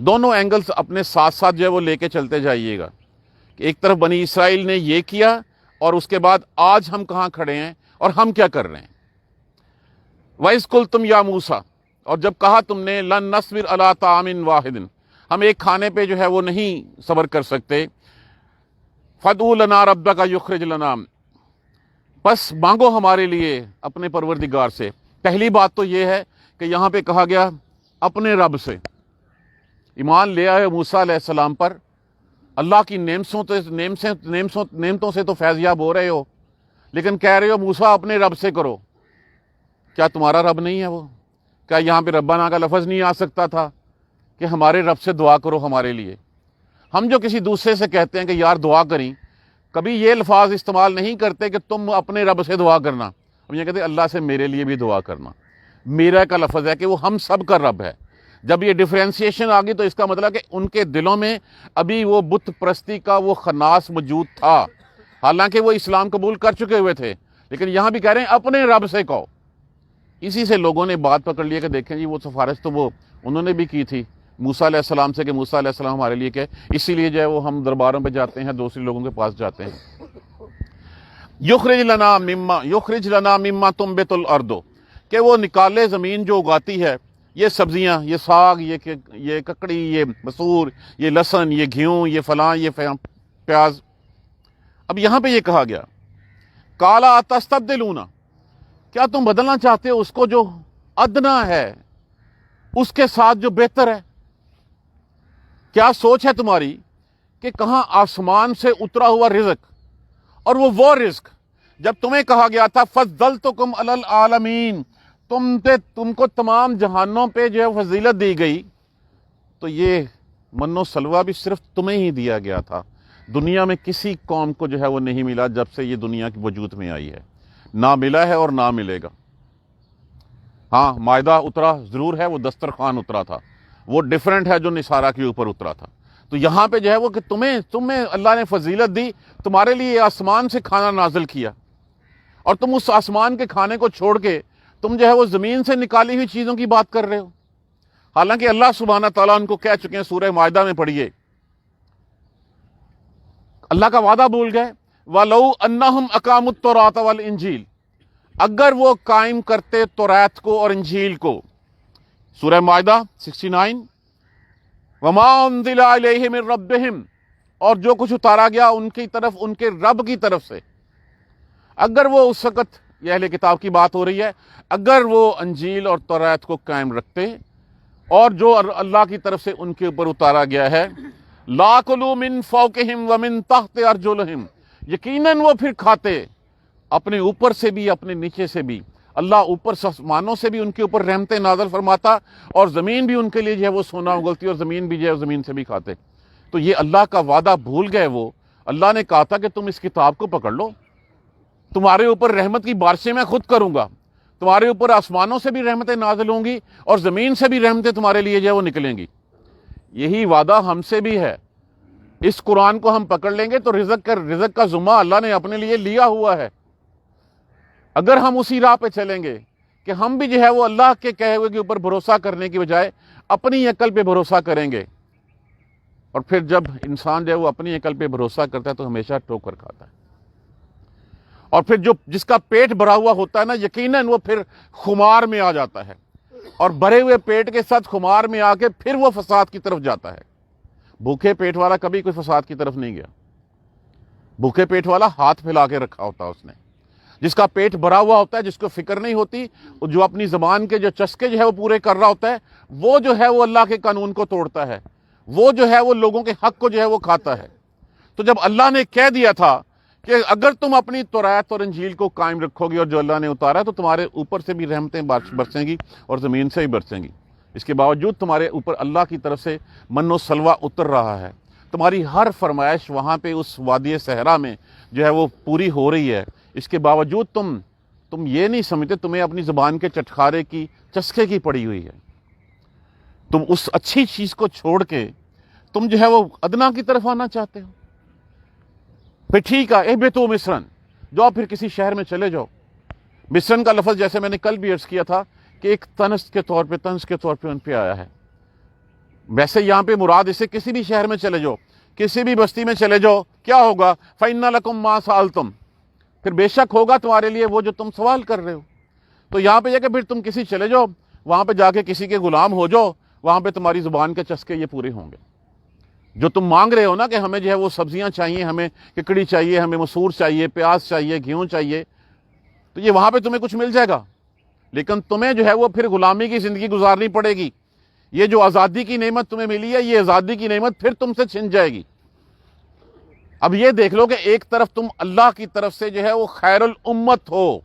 دونوں اینگلز اپنے ساتھ ساتھ جو ہے وہ لے کے چلتے جائیے گا کہ ایک طرف بنی اسرائیل نے یہ کیا، اور اس کے بعد آج ہم کہاں کھڑے ہیں اور ہم کیا کر رہے ہیں۔ وَإِذْ قُلْتُمْ يَا مُوسَىٰ، اور جب کہا تم نے لَن نَّصْبِرَ عَلَىٰ طَعَامٍ وَاحِدٍ، ہم ایک کھانے پہ جو ہے وہ نہیں صبر کر سکتے، فَادْعُ لَنَا رَبَّكَ يُخْرِجْ لَنَا، بس مانگو ہمارے لیے اپنے پروردگار سے۔ پہلی بات تو یہ ہے کہ یہاں پہ کہا گیا اپنے رب سے۔ ایمان لے آئے موسیٰ علیہ السلام پر، اللہ کی نعمتوں سے تو فیض یاب ہو رہے ہو، لیکن کہہ رہے ہو موسیٰ اپنے رب سے کرو۔ کیا تمہارا رب نہیں ہے وہ؟ کیا یہاں پہ ربنا کا لفظ نہیں آ سکتا تھا کہ ہمارے رب سے دعا کرو ہمارے لیے؟ ہم جو کسی دوسرے سے کہتے ہیں کہ یار دعا کریں، کبھی یہ الفاظ استعمال نہیں کرتے کہ تم اپنے رب سے دعا کرنا، ہم یہ کہتے ہیں اللہ سے میرے لیے بھی دعا کرنا۔ میرا کا لفظ ہے کہ وہ ہم سب کا رب ہے۔ جب یہ ڈیفرینسیشن آ گئی تو اس کا مطلب کہ ان کے دلوں میں ابھی وہ بت پرستی کا وہ خناس موجود تھا، حالانکہ وہ اسلام قبول کر چکے ہوئے تھے، لیکن یہاں بھی کہہ رہے ہیں اپنے رب سے کہو۔ اسی سے لوگوں نے بات پکڑ لیا کہ دیکھیں جی وہ سفارش تو وہ انہوں نے بھی کی تھی موسیٰ علیہ السلام سے کہ موسیٰ علیہ السلام ہمارے لیے کہ اسی لیے جو ہے وہ ہم درباروں پہ جاتے ہیں، دوسرے لوگوں کے پاس جاتے ہیں۔ یخرج لنا مما تنبت الارض، کہ وہ نکالے زمین جو اگاتی ہے یہ سبزیاں، یہ ساگ، یہ ککڑی، یہ مسور، یہ لہسن، یہ گھیوں، یہ فلاں، یہ پیاز۔ اب یہاں پہ یہ کہا گیا کالا اتستبدلون، کیا تم بدلنا چاہتے ہو اس کو جو ادنا ہے اس کے ساتھ جو بہتر ہے؟ کیا سوچ ہے تمہاری کہ کہاں آسمان سے اترا ہوا رزق، اور وہ رزق جب تمہیں کہا گیا تھا فضلتکم علی العالمین، تم کو تمام جہانوں پہ جو ہے فضیلت دی گئی، تو یہ من و سلوہ بھی صرف تمہیں ہی دیا گیا تھا، دنیا میں کسی قوم کو جو ہے وہ نہیں ملا جب سے یہ دنیا کی وجود میں آئی ہے، نہ ملا ہے اور نہ ملے گا۔ ہاں مائدہ اترا ضرور ہے، وہ دسترخوان اترا تھا، وہ ڈیفرنٹ ہے جو نثارہ کے اوپر اترا تھا۔ تو یہاں پہ جو ہے وہ کہ تمہیں اللہ نے فضیلت دی، تمہارے لیے آسمان سے کھانا نازل کیا، اور تم اس آسمان کے کھانے کو چھوڑ کے تم جو ہے وہ زمین سے نکالی ہوئی چیزوں کی بات کر رہے ہو، حالانکہ اللہ سبحانہ تعالیٰ ان کو کہہ چکے ہیں، سورہ مائدہ میں پڑھیے، اللہ کا وعدہ بھول گئے، وَلَوْ أَنَّهُمْ أَقَامُوا التَّوْرَاةَ وَالْإِنْجِيلَ، اگر وہ قائم کرتے توریت کو اور انجیل کو، سورہ مائدہ 69، وَمَا أُنزِلَ عَلَيْهِمْ مِن رَبِّهِمْ، اور جو کچھ اتارا گیا ان کی طرف ان کے رب کی طرف سے، اگر وہ اس وقت، یہ اہل کتاب کی بات ہو رہی ہے، اگر وہ انجیل اور توریت کو قائم رکھتے اور جو اللہ کی طرف سے ان کے اوپر اتارا گیا ہے، لَأَكُلُوا مِن فَوْقِهِمْ وَمِن تَحْتِ أَرْجُلِهِمْ، یقیناً وہ پھر کھاتے اپنے اوپر سے بھی اپنے نیچے سے بھی، اللہ اوپر آسمانوں سے بھی ان کے اوپر رحمتیں نازل فرماتا اور زمین بھی ان کے لیے جو ہے وہ سونا اگلتی اور زمین بھی جو ہے زمین سے بھی کھاتے۔ تو یہ اللہ کا وعدہ بھول گئے وہ۔ اللہ نے کہا تھا کہ تم اس کتاب کو پکڑ لو، تمہارے اوپر رحمت کی بارشیں میں خود کروں گا، تمہارے اوپر آسمانوں سے بھی رحمتیں نازل ہوں گی اور زمین سے بھی رحمتیں تمہارے لیے جو ہے وہ نکلیں گی۔ یہی وعدہ ہم سے بھی ہے، اس قرآن کو ہم پکڑ لیں گے تو رزق کا ذمہ اللہ نے اپنے لیے لیا ہوا ہے۔ اگر ہم اسی راہ پہ چلیں گے کہ ہم بھی جو ہے وہ اللہ کے کہے ہوئے کے اوپر بھروسہ کرنے کی بجائے اپنی عقل پہ بھروسہ کریں گے، اور پھر جب انسان جو ہے وہ اپنی عقل پہ بھروسہ کرتا ہے تو ہمیشہ ٹھوکر کھاتا ہے، اور پھر جس کا پیٹ بھرا ہوا ہوتا ہے نا، یقیناً وہ پھر خمار میں آ جاتا ہے، اور بھرے ہوئے پیٹ کے ساتھ خمار میں آ کے پھر وہ فساد کی طرف جاتا ہے۔ بھوکے پیٹ والا کبھی کوئی فساد کی طرف نہیں گیا، بھوکے پیٹ والا ہاتھ پھیلا کے رکھا ہوتا ہے اس نے۔ جس کا پیٹ بھرا ہوا ہوتا ہے، جس کو فکر نہیں ہوتی، جو اپنی زبان کے جو چسکے جو ہے وہ پورے کر رہا ہوتا ہے، وہ جو ہے وہ اللہ کے قانون کو توڑتا ہے، وہ جو ہے وہ لوگوں کے حق کو جو ہے وہ کھاتا ہے۔ تو جب اللہ نے کہہ دیا تھا کہ اگر تم اپنی توریت اور انجیل کو قائم رکھو گے اور جو اللہ نے اتارا تو تمہارے اوپر سے بھی رحمتیں برسیں گی اور زمین سے بھی برسیں گی، اس کے باوجود تمہارے اوپر اللہ کی طرف سے من و سلوہ اتر رہا ہے، تمہاری ہر فرمائش وہاں پہ اس وادی صحرا میں جو ہے وہ پوری ہو رہی ہے، اس کے باوجود تم یہ نہیں سمجھتے، تمہیں اپنی زبان کے چٹخارے کی چسکے کی پڑی ہوئی ہے، تم اس اچھی چیز کو چھوڑ کے تم جو ہے وہ ادنا کی طرف آنا چاہتے ہو۔ پھر ٹھیک ہے، اہبطوا مصرن، جاؤ پھر کسی شہر میں چلے جاؤ۔ مصرن کا لفظ جیسے میں نے کل بھی عرض کیا تھا کہ ایک طنز کے طور پہ ان پہ آیا ہے، ویسے یہاں پہ مراد اسے کسی بھی شہر میں چلے جاؤ، کسی بھی بستی میں چلے جاؤ، کیا ہوگا؟ فَإِنَّ لَكُمْ مَا سَأَلْتُمْ، پھر بے شک ہوگا تمہارے لیے وہ جو تم سوال کر رہے ہو۔ تو یہاں پہ یہ کہ پھر تم کسی چلے جاؤ، وہاں پہ جا کے کسی کے غلام ہو جاؤ، وہاں پہ تمہاری زبان کے چسکے یہ پورے ہوں گے۔ جو تم مانگ رہے ہو نا کہ ہمیں جو ہے وہ سبزیاں چاہیے، ہمیں ککڑی چاہیے، ہمیں مسور چاہیے، پیاز چاہیے، گیہوں چاہیے، تو یہ وہاں پہ تمہیں کچھ مل جائے گا، لیکن تمہیں جو ہے وہ پھر غلامی کی زندگی گزارنی پڑے گی۔ یہ جو آزادی کی نعمت تمہیں ملی ہے، یہ آزادی کی نعمت پھر تم سے چھن جائے گی۔ اب یہ دیکھ لو کہ ایک طرف تم اللہ کی طرف سے جو ہے وہ خیر الامت ہو،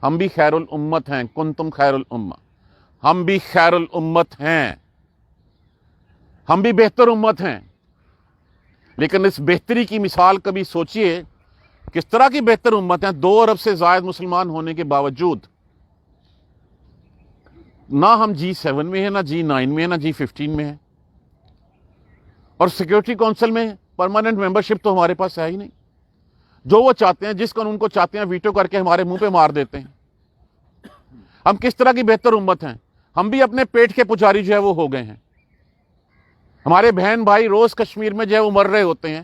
ہم بھی خیر الامت ہیں، کنتم خیر الامہ، ہم بھی خیر الامت ہیں، ہم بھی بہتر امت ہیں، لیکن اس بہتری کی مثال کبھی سوچئے کس طرح کی بہتر امت ہیں؟ 2 ارب سے زائد مسلمان ہونے کے باوجود نہ ہم G7 میں ہیں، نہ G9 میں ہیں، نہ G15 میں ہیں، اور سیکیورٹی کونسل میں پرماننٹ ممبرشپ تو ہمارے پاس ہے ہی نہیں۔ جو وہ چاہتے ہیں، جس قانون کو چاہتے ہیں، ویٹو کر کے ہمارے منہ پہ مار دیتے ہیں۔ ہم کس طرح کی بہتر امت ہیں؟ ہم بھی اپنے پیٹ کے پجاری جو ہے وہ ہو گئے ہیں۔ ہمارے بہن بھائی روز کشمیر میں جو ہے وہ مر رہے ہوتے ہیں،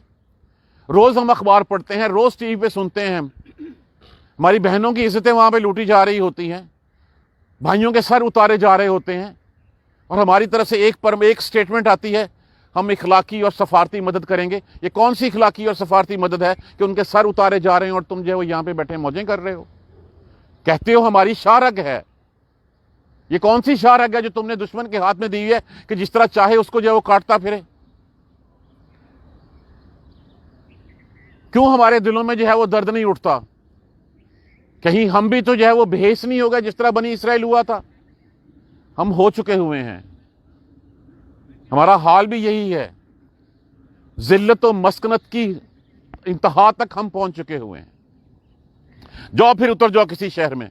روز ہم اخبار پڑھتے ہیں، روز ٹی وی پہ سنتے ہیں، ہماری بہنوں کی عزتیں وہاں پہ لوٹی جا رہی ہوتی ہیں، بھائیوں کے سر اتارے جا رہے ہوتے ہیں، اور ہماری طرف سے ایک سٹیٹمنٹ آتی ہے ہم اخلاقی اور سفارتی مدد کریں گے۔ یہ کون سی اخلاقی اور سفارتی مدد ہے کہ ان کے سر اتارے جا رہے ہیں اور تم جو ہے وہ یہاں پہ بیٹھے موجیں کر رہے ہو؟ کہتے ہو ہماری شارگ ہے، یہ کون سی شارگ ہے جو تم نے دشمن کے ہاتھ میں دی ہے کہ جس طرح چاہے اس کو جو ہے وہ کاٹتا پھرے؟ کیوں ہمارے دلوں میں جو ہے وہ درد نہیں اٹھتا؟ کہیں ہم بھی تو جو ہے وہ بھیس نہیں ہوگا جس طرح بنی اسرائیل ہوا تھا؟ ہم ہو چکے ہوئے ہیں، ہمارا حال بھی یہی ہے، ذلت و مسکنت کی انتہا تک ہم پہنچ چکے ہوئے ہیں۔ جاؤ پھر اتر جاؤ کسی شہر میں،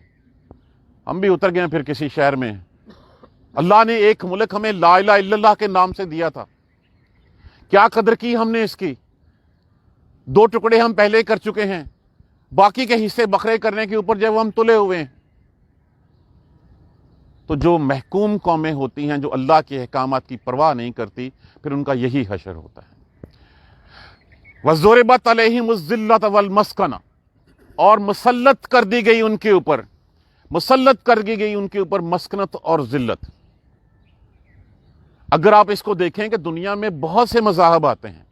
ہم بھی اتر گئے ہیں پھر کسی شہر میں۔ اللہ نے ایک ملک ہمیں لا الہ الا اللہ کے نام سے دیا تھا، کیا قدر کی ہم نے اس کی؟ 2 ٹکڑے ہم پہلے کر چکے ہیں، باقی کے حصے بکھرے کرنے کے اوپر جو ہم تلے ہوئے ہیں۔ تو جو محکوم قومیں ہوتی ہیں، جو اللہ کے احکامات کی پرواہ نہیں کرتی، پھر ان کا یہی حشر ہوتا ہے۔ وَضُرِبَتْ عَلَيْهِمُ الذِّلَّةُ وَالْمَسْكَنَةُ، اور مسلط کر دی گئی ان کے اوپر، مسلط کر دی گئی ان کے اوپر مسکنت اور ذلت۔ اگر آپ اس کو دیکھیں کہ دنیا میں بہت سے مذاہب آتے ہیں،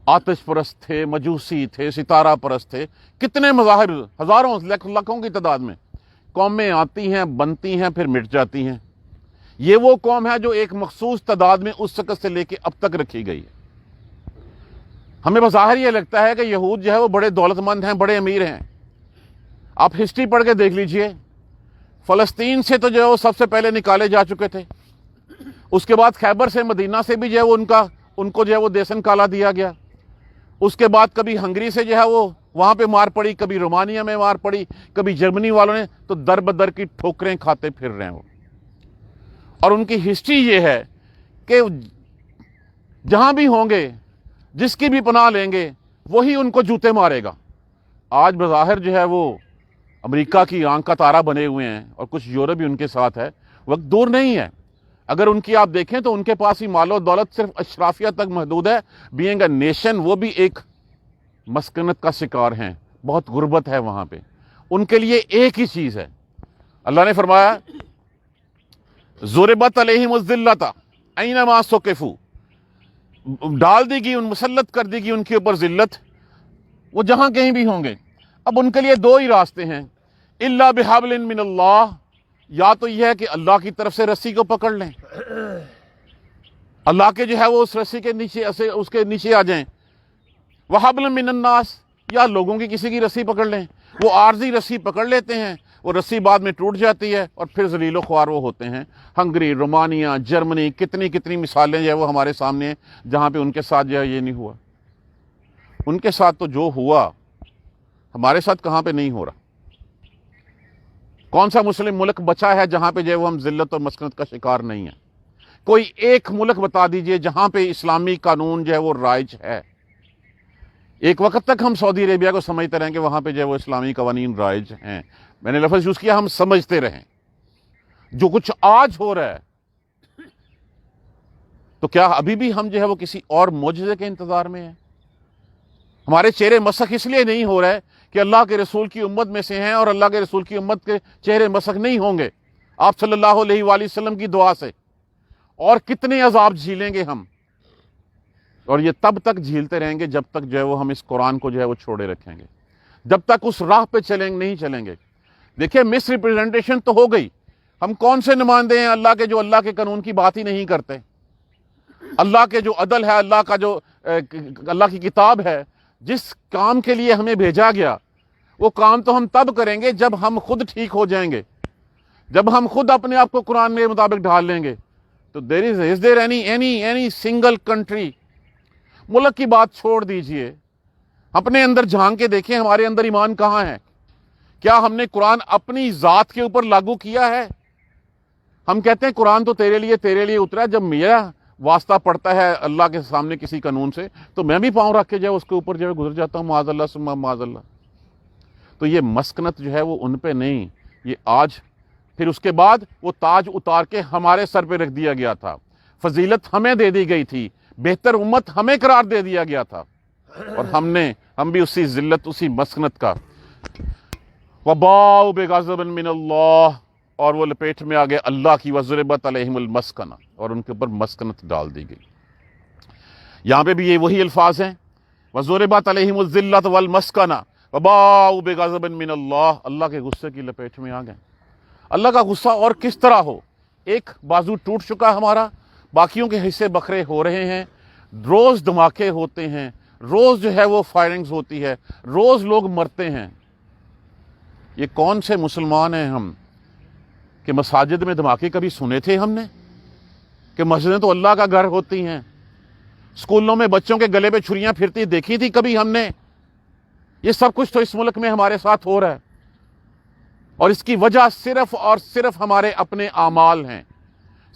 آتش پرست تھے، مجوسی تھے، ستارہ پرست تھے، کتنے مذاہب، ہزاروں لاکھوں کی تعداد میں قومیں آتی ہیں، بنتی ہیں، پھر مٹ جاتی ہیں۔ یہ وہ قوم ہے جو ایک مخصوص تعداد میں اس وقت سے لے کے اب تک رکھی گئی ہے۔ ہمیں بظاہر یہ لگتا ہے کہ یہود جو ہے وہ بڑے دولت مند ہیں، بڑے امیر ہیں۔ آپ ہسٹری پڑھ کے دیکھ لیجئے، فلسطین سے تو جو ہے وہ سب سے پہلے نکالے جا چکے تھے، اس کے بعد خیبر سے، مدینہ سے بھی جو ہے وہ ان کو جو ہے وہ دیسن کالا دیا گیا، اس کے بعد کبھی ہنگری سے جو ہے وہ وہاں پہ مار پڑی، کبھی رومانیہ میں مار پڑی، کبھی جرمنی والوں نے، تو در بدر کی ٹھوکریں کھاتے پھر رہے ہیں وہ۔ اور ان کی ہسٹری یہ ہے کہ جہاں بھی ہوں گے، جس کی بھی پناہ لیں گے، وہی ان کو جوتے مارے گا۔ آج بظاہر جو ہے وہ امریکہ کی آنکھ کا تارا بنے ہوئے ہیں، اور کچھ یورپ بھی ان کے ساتھ ہے، وقت دور نہیں ہے، اگر ان کی آپ دیکھیں تو ان کے پاس ہی مال و دولت صرف اشرافیہ تک محدود ہے۔ بینگ اے نیشن وہ بھی ایک مسکنت کا شکار ہیں، بہت غربت ہے وہاں پہ۔ ان کے لیے ایک ہی چیز ہے، اللہ نے فرمایا ضربت علیہم الذلۃ اینما ثقفوا، ڈال دی گئی، مسلط کر دی گئی ان کے اوپر ذلت، وہ جہاں کہیں بھی ہوں گے۔ اب ان کے لیے دو ہی راستے ہیں، الا بحبل من اللہ، یا تو یہ ہے کہ اللہ کی طرف سے رسی کو پکڑ لیں، اللہ کے جو ہے وہ اس رسی کے نیچے، اس کے نیچے آ جائیں، وحبل من الناس، یا لوگوں کی کسی کی رسی پکڑ لیں۔ وہ عارضی رسی پکڑ لیتے ہیں، وہ رسی بعد میں ٹوٹ جاتی ہے، اور پھر ذلیل و خوار وہ ہوتے ہیں۔ ہنگری، رومانیہ، جرمنی، کتنی مثالیں جو ہے وہ ہمارے سامنے ہیں جہاں پہ ان کے ساتھ جو ہے یہ نہیں ہوا۔ ان کے ساتھ تو جو ہوا ہمارے ساتھ کہاں پہ نہیں ہو رہا؟ کون سا مسلم ملک بچا ہے جہاں پہ جو ہے وہ ہم ذلت اور مسکنت کا شکار نہیں ہیں؟ کوئی ایک ملک بتا دیجئے جہاں پہ اسلامی قانون جو ہے وہ رائج ہے۔ ایک وقت تک ہم سعودی عربیہ کو سمجھتے رہیں کہ وہاں پہ جو ہے وہ اسلامی قوانین رائج ہیں، میں نے لفظ یوز کیا، ہم سمجھتے رہیں۔ جو کچھ آج ہو رہا ہے، تو کیا ابھی بھی ہم جو ہے وہ کسی اور معجزے کے انتظار میں ہیں؟ ہمارے چہرے مسخ اس لیے نہیں ہو رہے کہ اللہ کے رسول کی امت میں سے ہیں، اور اللہ کے رسول کی امت کے چہرے مسخ نہیں ہوں گے آپ صلی اللہ علیہ وآلہ وسلم کی دعا سے۔ اور کتنے عذاب جھیلیں گے ہم، اور یہ تب تک جھیلتے رہیں گے جب تک جو ہے وہ ہم اس قرآن کو جو ہے وہ چھوڑے رکھیں گے، جب تک اس راہ پہ نہیں چلیں گے۔ دیکھیں، مس ریپرزنٹیشن تو ہو گئی۔ ہم کون سے نمائندے ہیں اللہ کے جو اللہ کے قانون کی بات ہی نہیں کرتے؟ اللہ کے جو عدل ہے، اللہ کا جو اللہ کی کتاب ہے، جس کام کے لیے ہمیں بھیجا گیا، وہ کام تو ہم تب کریں گے جب ہم خود ٹھیک ہو جائیں گے، جب ہم خود اپنے آپ کو قرآن کے مطابق ڈھال لیں گے۔ تو is there any single country، ملک کی بات چھوڑ دیجئے، اپنے اندر جھانک کے دیکھیں ہمارے اندر ایمان کہاں ہے؟ کیا ہم نے قرآن اپنی ذات کے اوپر لاگو کیا ہے؟ ہم کہتے ہیں قرآن تو تیرے لیے اترا، جب میرا واسطہ پڑتا ہے اللہ کے سامنے کسی قانون سے، تو میں بھی پاؤں رکھ کے جو ہے اس کے اوپر جو ہے گزر جاتا ہوں، معاذ اللہ ثم معاذ اللہ۔ تو یہ مسکنت جو ہے وہ ان پہ نہیں، یہ آج، پھر اس کے بعد وہ تاج اتار کے ہمارے سر پہ رکھ دیا گیا تھا، فضیلت ہمیں دے دی گئی تھی، بہتر امت ہمیں قرار دے دیا گیا تھا، اور ہم بھی اسی ذلت، اسی مسکنت کا وباء بغضب من اللہ، اور وہ لپیٹ میں آ گئے اللہ کی، وضربت علیہم المسکنہ، اور ان کے اوپر مسکنت ڈال دی گئی۔ یہاں پہ بھی یہ وہی الفاظ ہیں، وضربت علیہم الذلۃ والمسکنہ وباء بغضب من اللہ، اللہ کے غصے کی لپیٹ میں آ گئے۔ اللہ کا غصہ اور کس طرح ہو؟ ایک بازو ٹوٹ چکا ہمارا، باقیوں کے حصے بکھرے ہو رہے ہیں، روز دھماکے ہوتے ہیں، روز جو ہے وہ فائرنگز ہوتی ہے، روز لوگ مرتے ہیں۔ یہ کون سے مسلمان ہیں ہم کہ مساجد میں دھماکے کبھی سنے تھے ہم نے؟ کہ مسجدیں تو اللہ کا گھر ہوتی ہیں، اسکولوں میں بچوں کے گلے پہ چھریاں پھرتی دیکھی تھی کبھی ہم نے؟ یہ سب کچھ تو اس ملک میں ہمارے ساتھ ہو رہا ہے، اور اس کی وجہ صرف اور صرف ہمارے اپنے اعمال ہیں،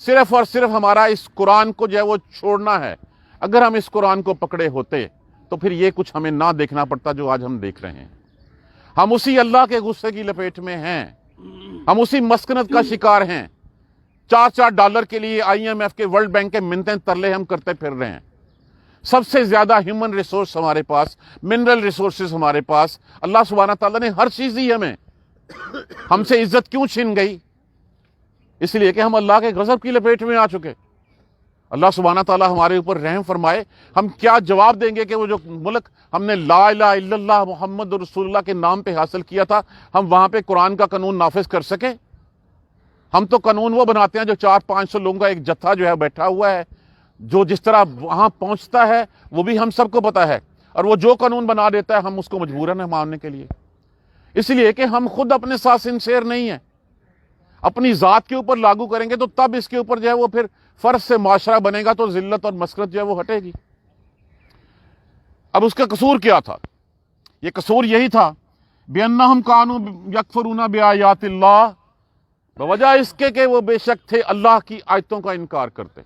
صرف اور صرف ہمارا اس قرآن کو جو ہے وہ چھوڑنا ہے۔ اگر ہم اس قرآن کو پکڑے ہوتے تو پھر یہ کچھ ہمیں نہ دیکھنا پڑتا جو آج ہم دیکھ رہے ہیں۔ ہم اسی اللہ کے غصے کی لپیٹ میں ہیں، ہم اسی مسکنت کا شکار ہیں۔ 4-4 ڈالر کے لیے IMF کے، ورلڈ بینک کے منتیں ترلے ہم کرتے پھر رہے ہیں۔ سب سے زیادہ ہیومن ریسورس ہمارے پاس، منرل ریسورسز ہمارے پاس، اللہ سبحانہ تعالیٰ نے ہر چیز دی ہمیں۔ ہم سے عزت کیوں چھن گئی؟ اس لیے کہ ہم اللہ کے غضب کی لپیٹ میں آ چکے۔ اللہ سبحانہ تعالیٰ ہمارے اوپر رحم فرمائے۔ ہم کیا جواب دیں گے کہ وہ جو ملک ہم نے لا الہ الا اللہ محمد رسول اللہ کے نام پہ حاصل کیا تھا، ہم وہاں پہ قرآن کا قانون نافذ کر سکیں؟ ہم تو قانون وہ بناتے ہیں جو 400-500 لوگوں کا ایک جتھا جو ہے بیٹھا ہوا ہے، جو جس طرح وہاں پہنچتا ہے وہ بھی ہم سب کو پتا ہے، اور وہ جو قانون بنا دیتا ہے ہم اس کو مجبوراً ماننے کے لیے۔ اس لیے کہ ہم خود اپنے ساتھ سنسیئر نہیں ہیں۔ اپنی ذات کے اوپر لاگو کریں گے تو تب اس کے اوپر جو ہے وہ پھر فرض سے معاشرہ بنے گا، تو ذلت اور مسکرت جو ہے وہ ہٹے گی۔ اب اس کا قصور کیا تھا؟ یہ قصور یہی تھا بِأَنَّهُمْ كَانُوا يَكْفُرُونَ بِآيَاتِ اللَّهِ، بوجہ اس کے کہ وہ بے شک تھے اللہ کی آیتوں کا انکار کرتے۔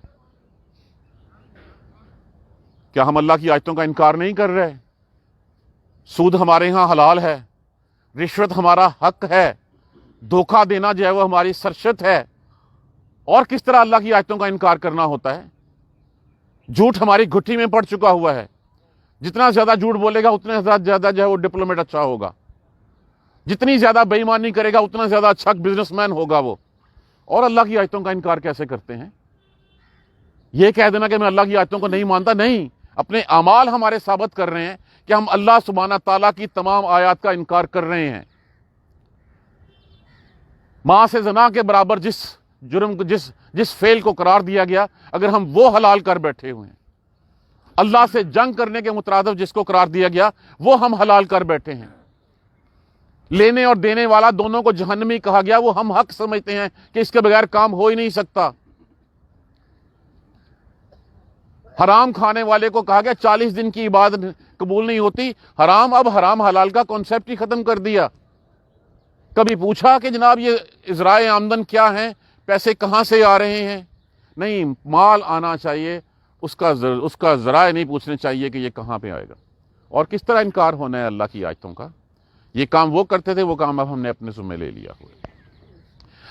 کیا ہم اللہ کی آیتوں کا انکار نہیں کر رہے؟ سود ہمارے ہاں حلال ہے، رشوت ہمارا حق ہے، دھوکہ دینا جو ہے وہ ہماری سرشت ہے، اور کس طرح اللہ کی آیتوں کا انکار کرنا ہوتا ہے؟ جھوٹ ہماری گھٹی میں پڑ چکا ہوا ہے۔ جتنا زیادہ جھوٹ بولے گا اتنا زیادہ جو ہے وہ ڈپلومیٹ اچھا ہوگا، جتنی زیادہ بے ایمانی کرے گا اتنا زیادہ اچھا بزنس مین ہوگا وہ۔ اور اللہ کی آیتوں کا انکار کیسے کرتے ہیں؟ یہ کہہ دینا کہ میں اللہ کی آیتوں کو نہیں مانتا، نہیں، اپنے اعمال ہمارے ثابت کر رہے ہیں کہ ہم اللہ سبحانہ تعالیٰ کی تمام آیات کا انکار کر رہے ہیں۔ ماں سے زنا کے برابر جس جرم جس فعل کو قرار دیا گیا، اگر ہم وہ حلال کر بیٹھے ہوئے ہیں، اللہ سے جنگ کرنے کے مترادف جس کو قرار دیا گیا وہ ہم حلال کر بیٹھے ہیں۔ لینے اور دینے والا دونوں کو جہنمی کہا گیا، وہ ہم حق سمجھتے ہیں کہ اس کے بغیر کام ہو ہی نہیں سکتا۔ حرام کھانے والے کو کہا گیا 40 دن کی عبادت قبول نہیں ہوتی، حرام، اب حرام حلال کا کانسیپٹ ہی ختم کر دیا۔ کبھی پوچھا کہ جناب یہ ذرائع آمدن کیا ہیں، پیسے کہاں سے آ رہے ہیں؟ نہیں، مال آنا چاہیے، اس کا ذرائع نہیں پوچھنے چاہیے کہ یہ کہاں پہ آئے گا۔ اور کس طرح انکار ہونا ہے اللہ کی آیتوں کا؟ یہ کام وہ کرتے تھے، وہ کام اب ہم نے اپنے ذمہ لے لیا ہوا۔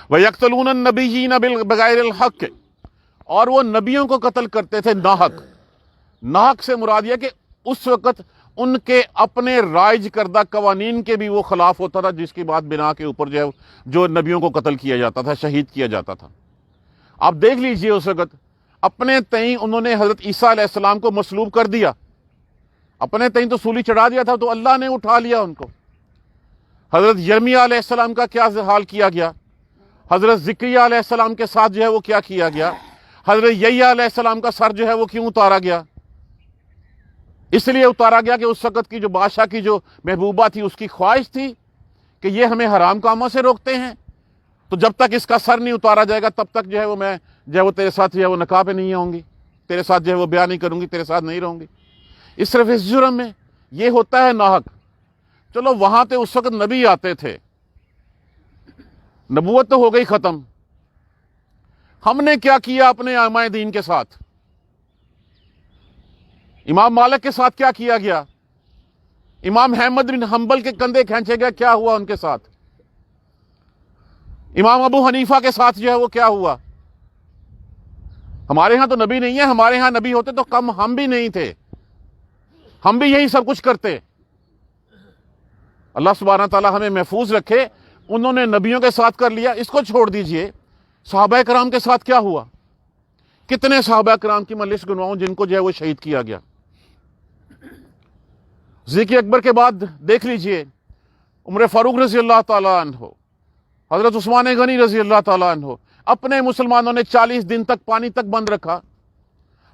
وَيَقْتُلُونَ النَّبِيِّينَ بِغَيْرِ الْحَقِّ، اور وہ نبیوں کو قتل کرتے تھے ناحق۔ ناحق سے مراد یہ کہ اس وقت ان کے اپنے رائج کردہ قوانین کے بھی وہ خلاف ہوتا تھا، جس کی بات بنا کے اوپر جو نبیوں کو قتل کیا جاتا تھا، شہید کیا جاتا تھا۔ آپ دیکھ لیجئے اس وقت اپنے تئیں انہوں نے حضرت عیسیٰ علیہ السلام کو مصلوب کر دیا، اپنے تئیں تو سولی چڑھا دیا تھا، تو اللہ نے اٹھا لیا ان کو۔ حضرت یرمیہ علیہ السلام کا کیا حال کیا گیا، حضرت زکریہ علیہ السلام کے ساتھ جو ہے وہ کیا کیا گیا، حضرت یحییٰ علیہ السلام کا سر جو ہے وہ کیوں اتارا گیا؟ اس لیے اتارا گیا کہ اس وقت کی جو بادشاہ کی جو محبوبہ تھی، اس کی خواہش تھی کہ یہ ہمیں حرام کاموں سے روکتے ہیں، تو جب تک اس کا سر نہیں اتارا جائے گا تب تک جو ہے وہ میں جو ہے وہ تیرے ساتھ جو ہے وہ نکاح پہ نہیں آؤں گی، تیرے ساتھ جو ہے وہ بیاہ نہیں کروں گی، تیرے ساتھ نہیں رہوں گی۔ صرف اس جرم میں یہ ہوتا ہے ناحق۔ چلو وہاں تے اس وقت نبی آتے تھے، نبوت تو ہو گئی ختم۔ ہم نے کیا کیا اپنے ائمہ دین کے ساتھ؟ امام مالک کے ساتھ کیا کیا گیا؟ امام احمد بن حنبل کے کندھے کھینچے گئے، کیا ہوا ان کے ساتھ؟ امام ابو حنیفہ کے ساتھ جو ہے وہ کیا ہوا؟ ہمارے ہاں تو نبی نہیں ہے، ہمارے ہاں نبی ہوتے تو کم ہم بھی نہیں تھے، ہم بھی یہی سب کچھ کرتے۔ اللہ سبحانہ تعالیٰ ہمیں محفوظ رکھے۔ انہوں نے نبیوں کے ساتھ کر لیا، اس کو چھوڑ دیجئے، صحابہ کرام کے ساتھ کیا ہوا؟ کتنے صحابہ کرام کی میں لسٹ گنواؤں جن کو جو ہے وہ شہید کیا گیا؟ صدیق اکبر کے بعد دیکھ لیجئے عمر فاروق رضی اللہ تعالیٰ عنہ، حضرت عثمان غنی رضی اللہ تعالیٰ عنہ، اپنے مسلمانوں نے 40 دن تک پانی تک بند رکھا۔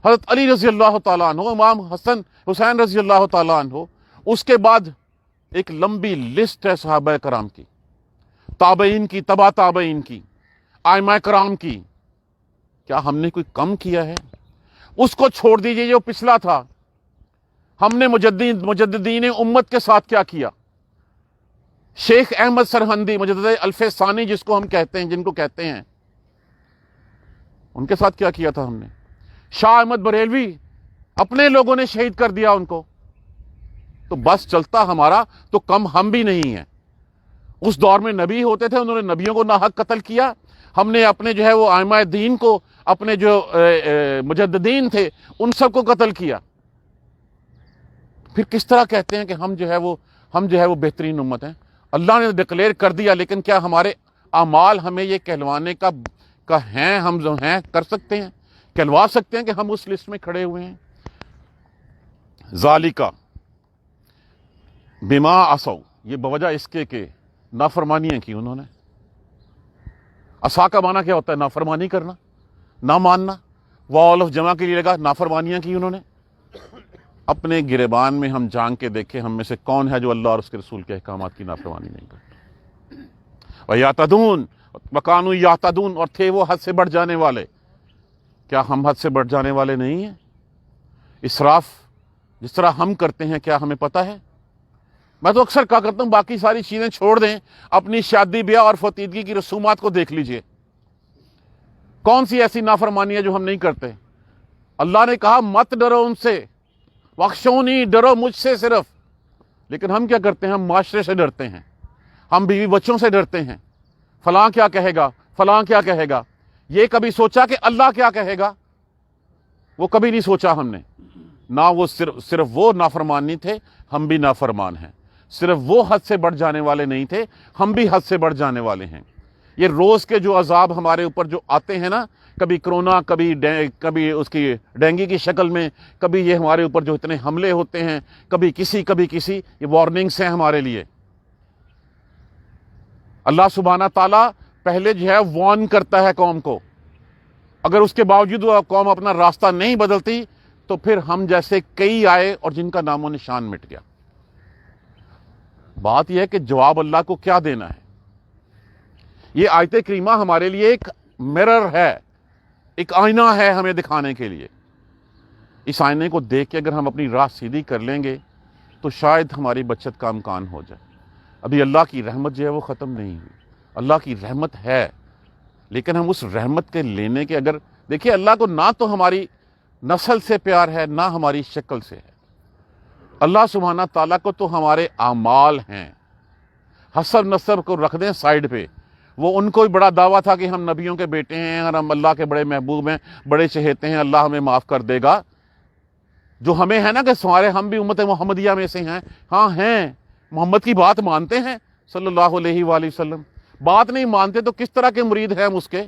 حضرت علی رضی اللہ تعالیٰ عنہ، امام حسن حسین رضی اللہ تعالیٰ عنہ، اس کے بعد ایک لمبی لسٹ ہے صحابہ کرام کی، تابعین کی، تبع تابعین کی، ائمہ کرام کی۔ کیا ہم نے کوئی کم کیا ہے؟ اس کو چھوڑ دیجئے جو پچھلا تھا۔ ہم نے مجددین امت کے ساتھ کیا کیا؟ شیخ احمد سرہندی، مجدد الف ثانی جس کو ہم کہتے ہیں، جن کو کہتے ہیں، ان کے ساتھ کیا کیا تھا ہم نے؟ شاہ احمد بریلوی، اپنے لوگوں نے شہید کر دیا ان کو۔ تو بس چلتا ہمارا تو کم ہم بھی نہیں ہیں۔ اس دور میں نبی ہوتے تھے، انہوں نے نبیوں کو ناحق قتل کیا. ہم نے اپنے جو ہے وہ ائمہ دین کو، اپنے جو مجددین تھے ان سب کو قتل کیا. پھر کس طرح کہتے ہیں کہ ہم جو ہے وہ بہترین امت ہیں؟ اللہ نے ڈکلیئر کر دیا، لیکن کیا ہمارے اعمال ہمیں یہ کہلوانے کا ہیں؟ ہم جو ہیں کر سکتے ہیں، کہلوا سکتے ہیں کہ ہم اس لسٹ میں کھڑے ہوئے ہیں؟ ذالکا بما عصوا، یہ بوجہ اس کے کہ نافرمانیاں کی انہوں نے. عصا کا معنی کیا ہوتا ہے؟ نافرمانی کرنا، نہ ماننا. والف جمع کے لیے لگا، نافرمانیاں کی انہوں نے. اپنے گریبان میں ہم جان کے دیکھیں ہم میں سے کون ہے جو اللہ اور اس کے رسول کے احکامات کی نافرمانی نہیں کرتا. وَيَعْتَدُونَ وَكَانُوا يَعْتَدُونَ، اور تھے وہ حد سے بڑھ جانے والے. کیا ہم حد سے بڑھ جانے والے نہیں ہیں؟ اسراف جس طرح ہم کرتے ہیں کیا ہمیں پتہ ہے؟ میں تو اکثر کہا کرتا ہوں باقی ساری چیزیں چھوڑ دیں، اپنی شادی بیاہ اور فتیدگی کی رسومات کو دیکھ لیجئے. کون سی ایسی نافرمانی ہے جو ہم نہیں کرتے؟ اللہ نے کہا مت ڈرو ان سے، وخشونی، ڈرو مجھ سے صرف. لیکن ہم کیا کرتے ہیں؟ ہم معاشرے سے ڈرتے ہیں، ہم بیوی بچوں سے ڈرتے ہیں. فلاں کیا کہے گا، فلاں کیا کہے گا. یہ کبھی سوچا کہ اللہ کیا کہے گا؟ وہ کبھی نہیں سوچا ہم نے. نہ وہ صرف وہ نافرمان نہیں تھے، ہم بھی نافرمان ہیں. صرف وہ حد سے بڑھ جانے والے نہیں تھے، ہم بھی حد سے بڑھ جانے والے ہیں. یہ روز کے جو عذاب ہمارے اوپر جو آتے ہیں نا، کبھی کرونا، کبھی اس کی ڈینگی کی شکل میں، کبھی یہ ہمارے اوپر جو اتنے حملے ہوتے ہیں، کبھی کسی، یہ وارننگز ہیں ہمارے لیے. اللہ سبحانہ تعالیٰ پہلے جو ہے وارن کرتا ہے قوم کو. اگر اس کے باوجود وہ قوم اپنا راستہ نہیں بدلتی تو پھر ہم جیسے کئی آئے اور جن کا نام و نشان مٹ گیا. بات یہ ہے کہ جواب اللہ کو کیا دینا ہے. یہ آیت کریمہ ہمارے لیے ایک مرر ہے، ایک آئینہ ہے ہمیں دکھانے کے لیے. اس آئینے کو دیکھ کے اگر ہم اپنی راہ سیدھی کر لیں گے تو شاید ہماری بچت کا امکان ہو جائے. ابھی اللہ کی رحمت جو ہے وہ ختم نہیں ہوئی. اللہ کی رحمت ہے، لیکن ہم اس رحمت کے لینے کے اگر دیکھیے، اللہ کو نہ تو ہماری نسل سے پیار ہے نہ ہماری شکل سے ہے. اللہ سبحانہ تعالیٰ کو تو ہمارے اعمال ہیں. حسب نسب کو رکھ دیں سائیڈ پہ. وہ ان کو بھی بڑا دعویٰ تھا کہ ہم نبیوں کے بیٹے ہیں اور ہم اللہ کے بڑے محبوب ہیں، بڑے چہیتے ہیں، اللہ ہمیں معاف کر دے گا. جو ہمیں ہے نا کہ ہم بھی امت محمدیہ میں سے ہیں. ہاں ہیں، محمد کی بات مانتے ہیں صلی اللہ علیہ وآلہ وسلم. بات نہیں مانتے تو کس طرح کے مرید ہیں ہم اس کے؟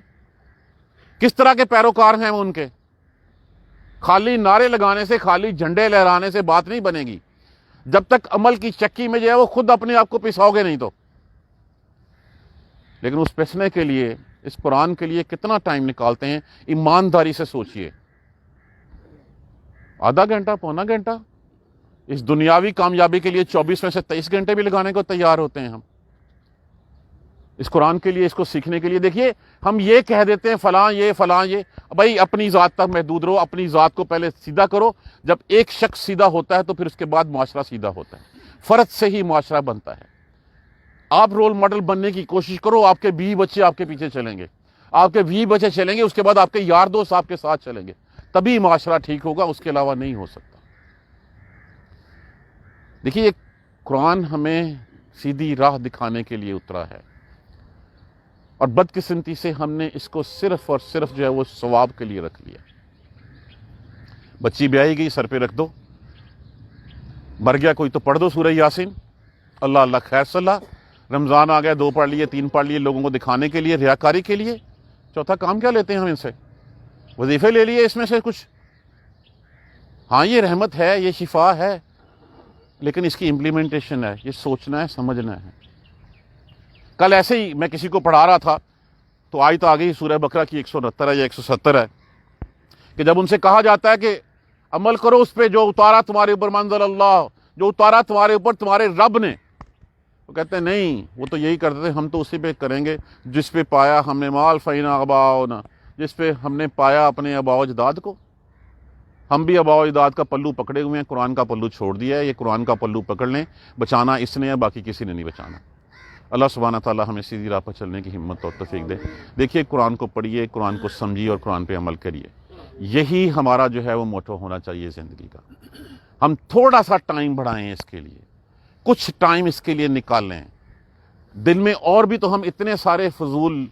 کس طرح کے پیروکار ہیں ہم ان کے؟ خالی نعرے لگانے سے، خالی جھنڈے لہرانے سے بات نہیں بنے گی. جب تک عمل کی چکی میں جو ہے وہ خود اپنے آپ کو پساؤ گے نہیں تو. لیکن اس پیسنے کے لیے، اس قرآن کے لیے کتنا ٹائم نکالتے ہیں؟ ایمانداری سے سوچئے. آدھا گھنٹہ، پونا گھنٹہ اس دنیاوی کامیابی کے لیے 24 میں سے 23 گھنٹے بھی لگانے کو تیار ہوتے ہیں ہم اس قرآن کے لیے، اس کو سیکھنے کے لیے. دیکھیے ہم یہ کہہ دیتے ہیں فلاں یہ فلاں یہ. بھائی اپنی ذات تک محدود رہو، اپنی ذات کو پہلے سیدھا کرو. جب ایک شخص سیدھا ہوتا ہے تو پھر اس کے بعد معاشرہ سیدھا ہوتا ہے. فرد سے ہی معاشرہ بنتا ہے. آپ رول ماڈل بننے کی کوشش کرو، آپ کے بیوی بچے آپ کے پیچھے چلیں گے، آپ کے بیوی بچے چلیں گے، اس کے بعد آپ کے یار دوست آپ کے ساتھ چلیں گے، تبھی معاشرہ ٹھیک ہوگا، اس کے علاوہ نہیں ہو سکتا. دیکھیے یہ قرآن ہمیں سیدھی راہ دکھانے کے لیے اترا ہے، اور بدقسمتی سے ہم نے اس کو صرف اور صرف جو ہے وہ ثواب کے لیے رکھ لیا. بچی بیائی گئی، سر پہ رکھ دو. مر گیا کوئی تو پڑھ دو سورہ یاسین، اللہ اللہ خیر صلاح. رمضان آ گیا، 2 پڑھ لیے، 3 پڑھ لیے، لوگوں کو دکھانے کے لیے، ریاکاری کے لیے. چوتھا کام کیا لیتے ہیں ہم ان سے؟ وظیفے لے لیے اس میں سے کچھ. ہاں یہ رحمت ہے، یہ شفا ہے، لیکن اس کی امپلیمنٹیشن ہے، یہ سوچنا ہے، سمجھنا ہے. کل ایسے ہی میں کسی کو پڑھا رہا تھا تو آیت آ گئی سورہ بقرہ کی 169 ہے یا 170 ہے کہ جب ان سے کہا جاتا ہے کہ عمل کرو اس پہ جو اتارا تمہارے اوپر، منزل اللہ، جو اتارا تمہارے اوپر تمہارے رب نے. وہ کہتے ہیں نہیں، وہ تو یہی کرتے تھے، ہم تو اسی پہ کریں گے جس پہ پایا ہم نے مال فینا آباؤنا، جس پہ ہم نے پایا اپنے آباء و اجداد کو. ہم بھی آباء و اجداد کا پلو پکڑے ہوئے ہیں، قرآن کا پلو چھوڑ دیا ہے. یہ قرآن کا پلو پکڑ لیں، بچانا اس نے ہے، باقی کسی نے نہیں بچانا. اللہ سبحانہ تعالیٰ ہمیں سیدھی راہ پر چلنے کی ہمت اور توفیق دے. دیکھیے قرآن کو پڑھیے، قرآن کو سمجھیے اور قرآن پہ عمل کریے. یہی ہمارا جو ہے وہ موٹو ہونا چاہیے زندگی کا. ہم تھوڑا سا ٹائم بڑھائیں اس کے لیے، کچھ ٹائم اس کے لیے نکالیں. دن میں اور بھی تو ہم اتنے سارے فضول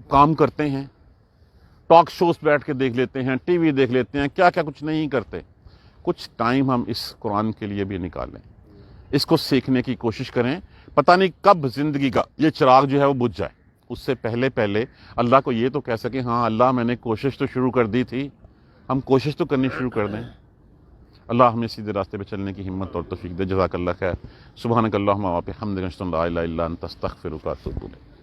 کام کرتے ہیں، ٹاک شوز بیٹھ کے دیکھ لیتے ہیں، ٹی وی دیکھ لیتے ہیں، کیا کیا کچھ نہیں کرتے۔ کچھ ٹائم ہم اس قرآن کے لیے بھی نکالیں، اس کو سیکھنے کی کوشش کریں۔ پتہ نہیں کب زندگی کا یہ چراغ جو ہے وہ بجھ جائے، اس سے پہلے پہلے اللہ کو یہ تو کہہ سکیں ہاں اللہ میں نے کوشش تو شروع کر دی تھی، ہم کوشش تو کرنی شروع کر دیں۔ اللہ ہمیں سیدھے راستے پہ چلنے کی ہمت اور توفیق دے۔ جزاک اللہ خیر۔ سبحانک اللہم و بحمدک، اشہد ان لا الہ الا انت، استغفرک و اتوب الیک۔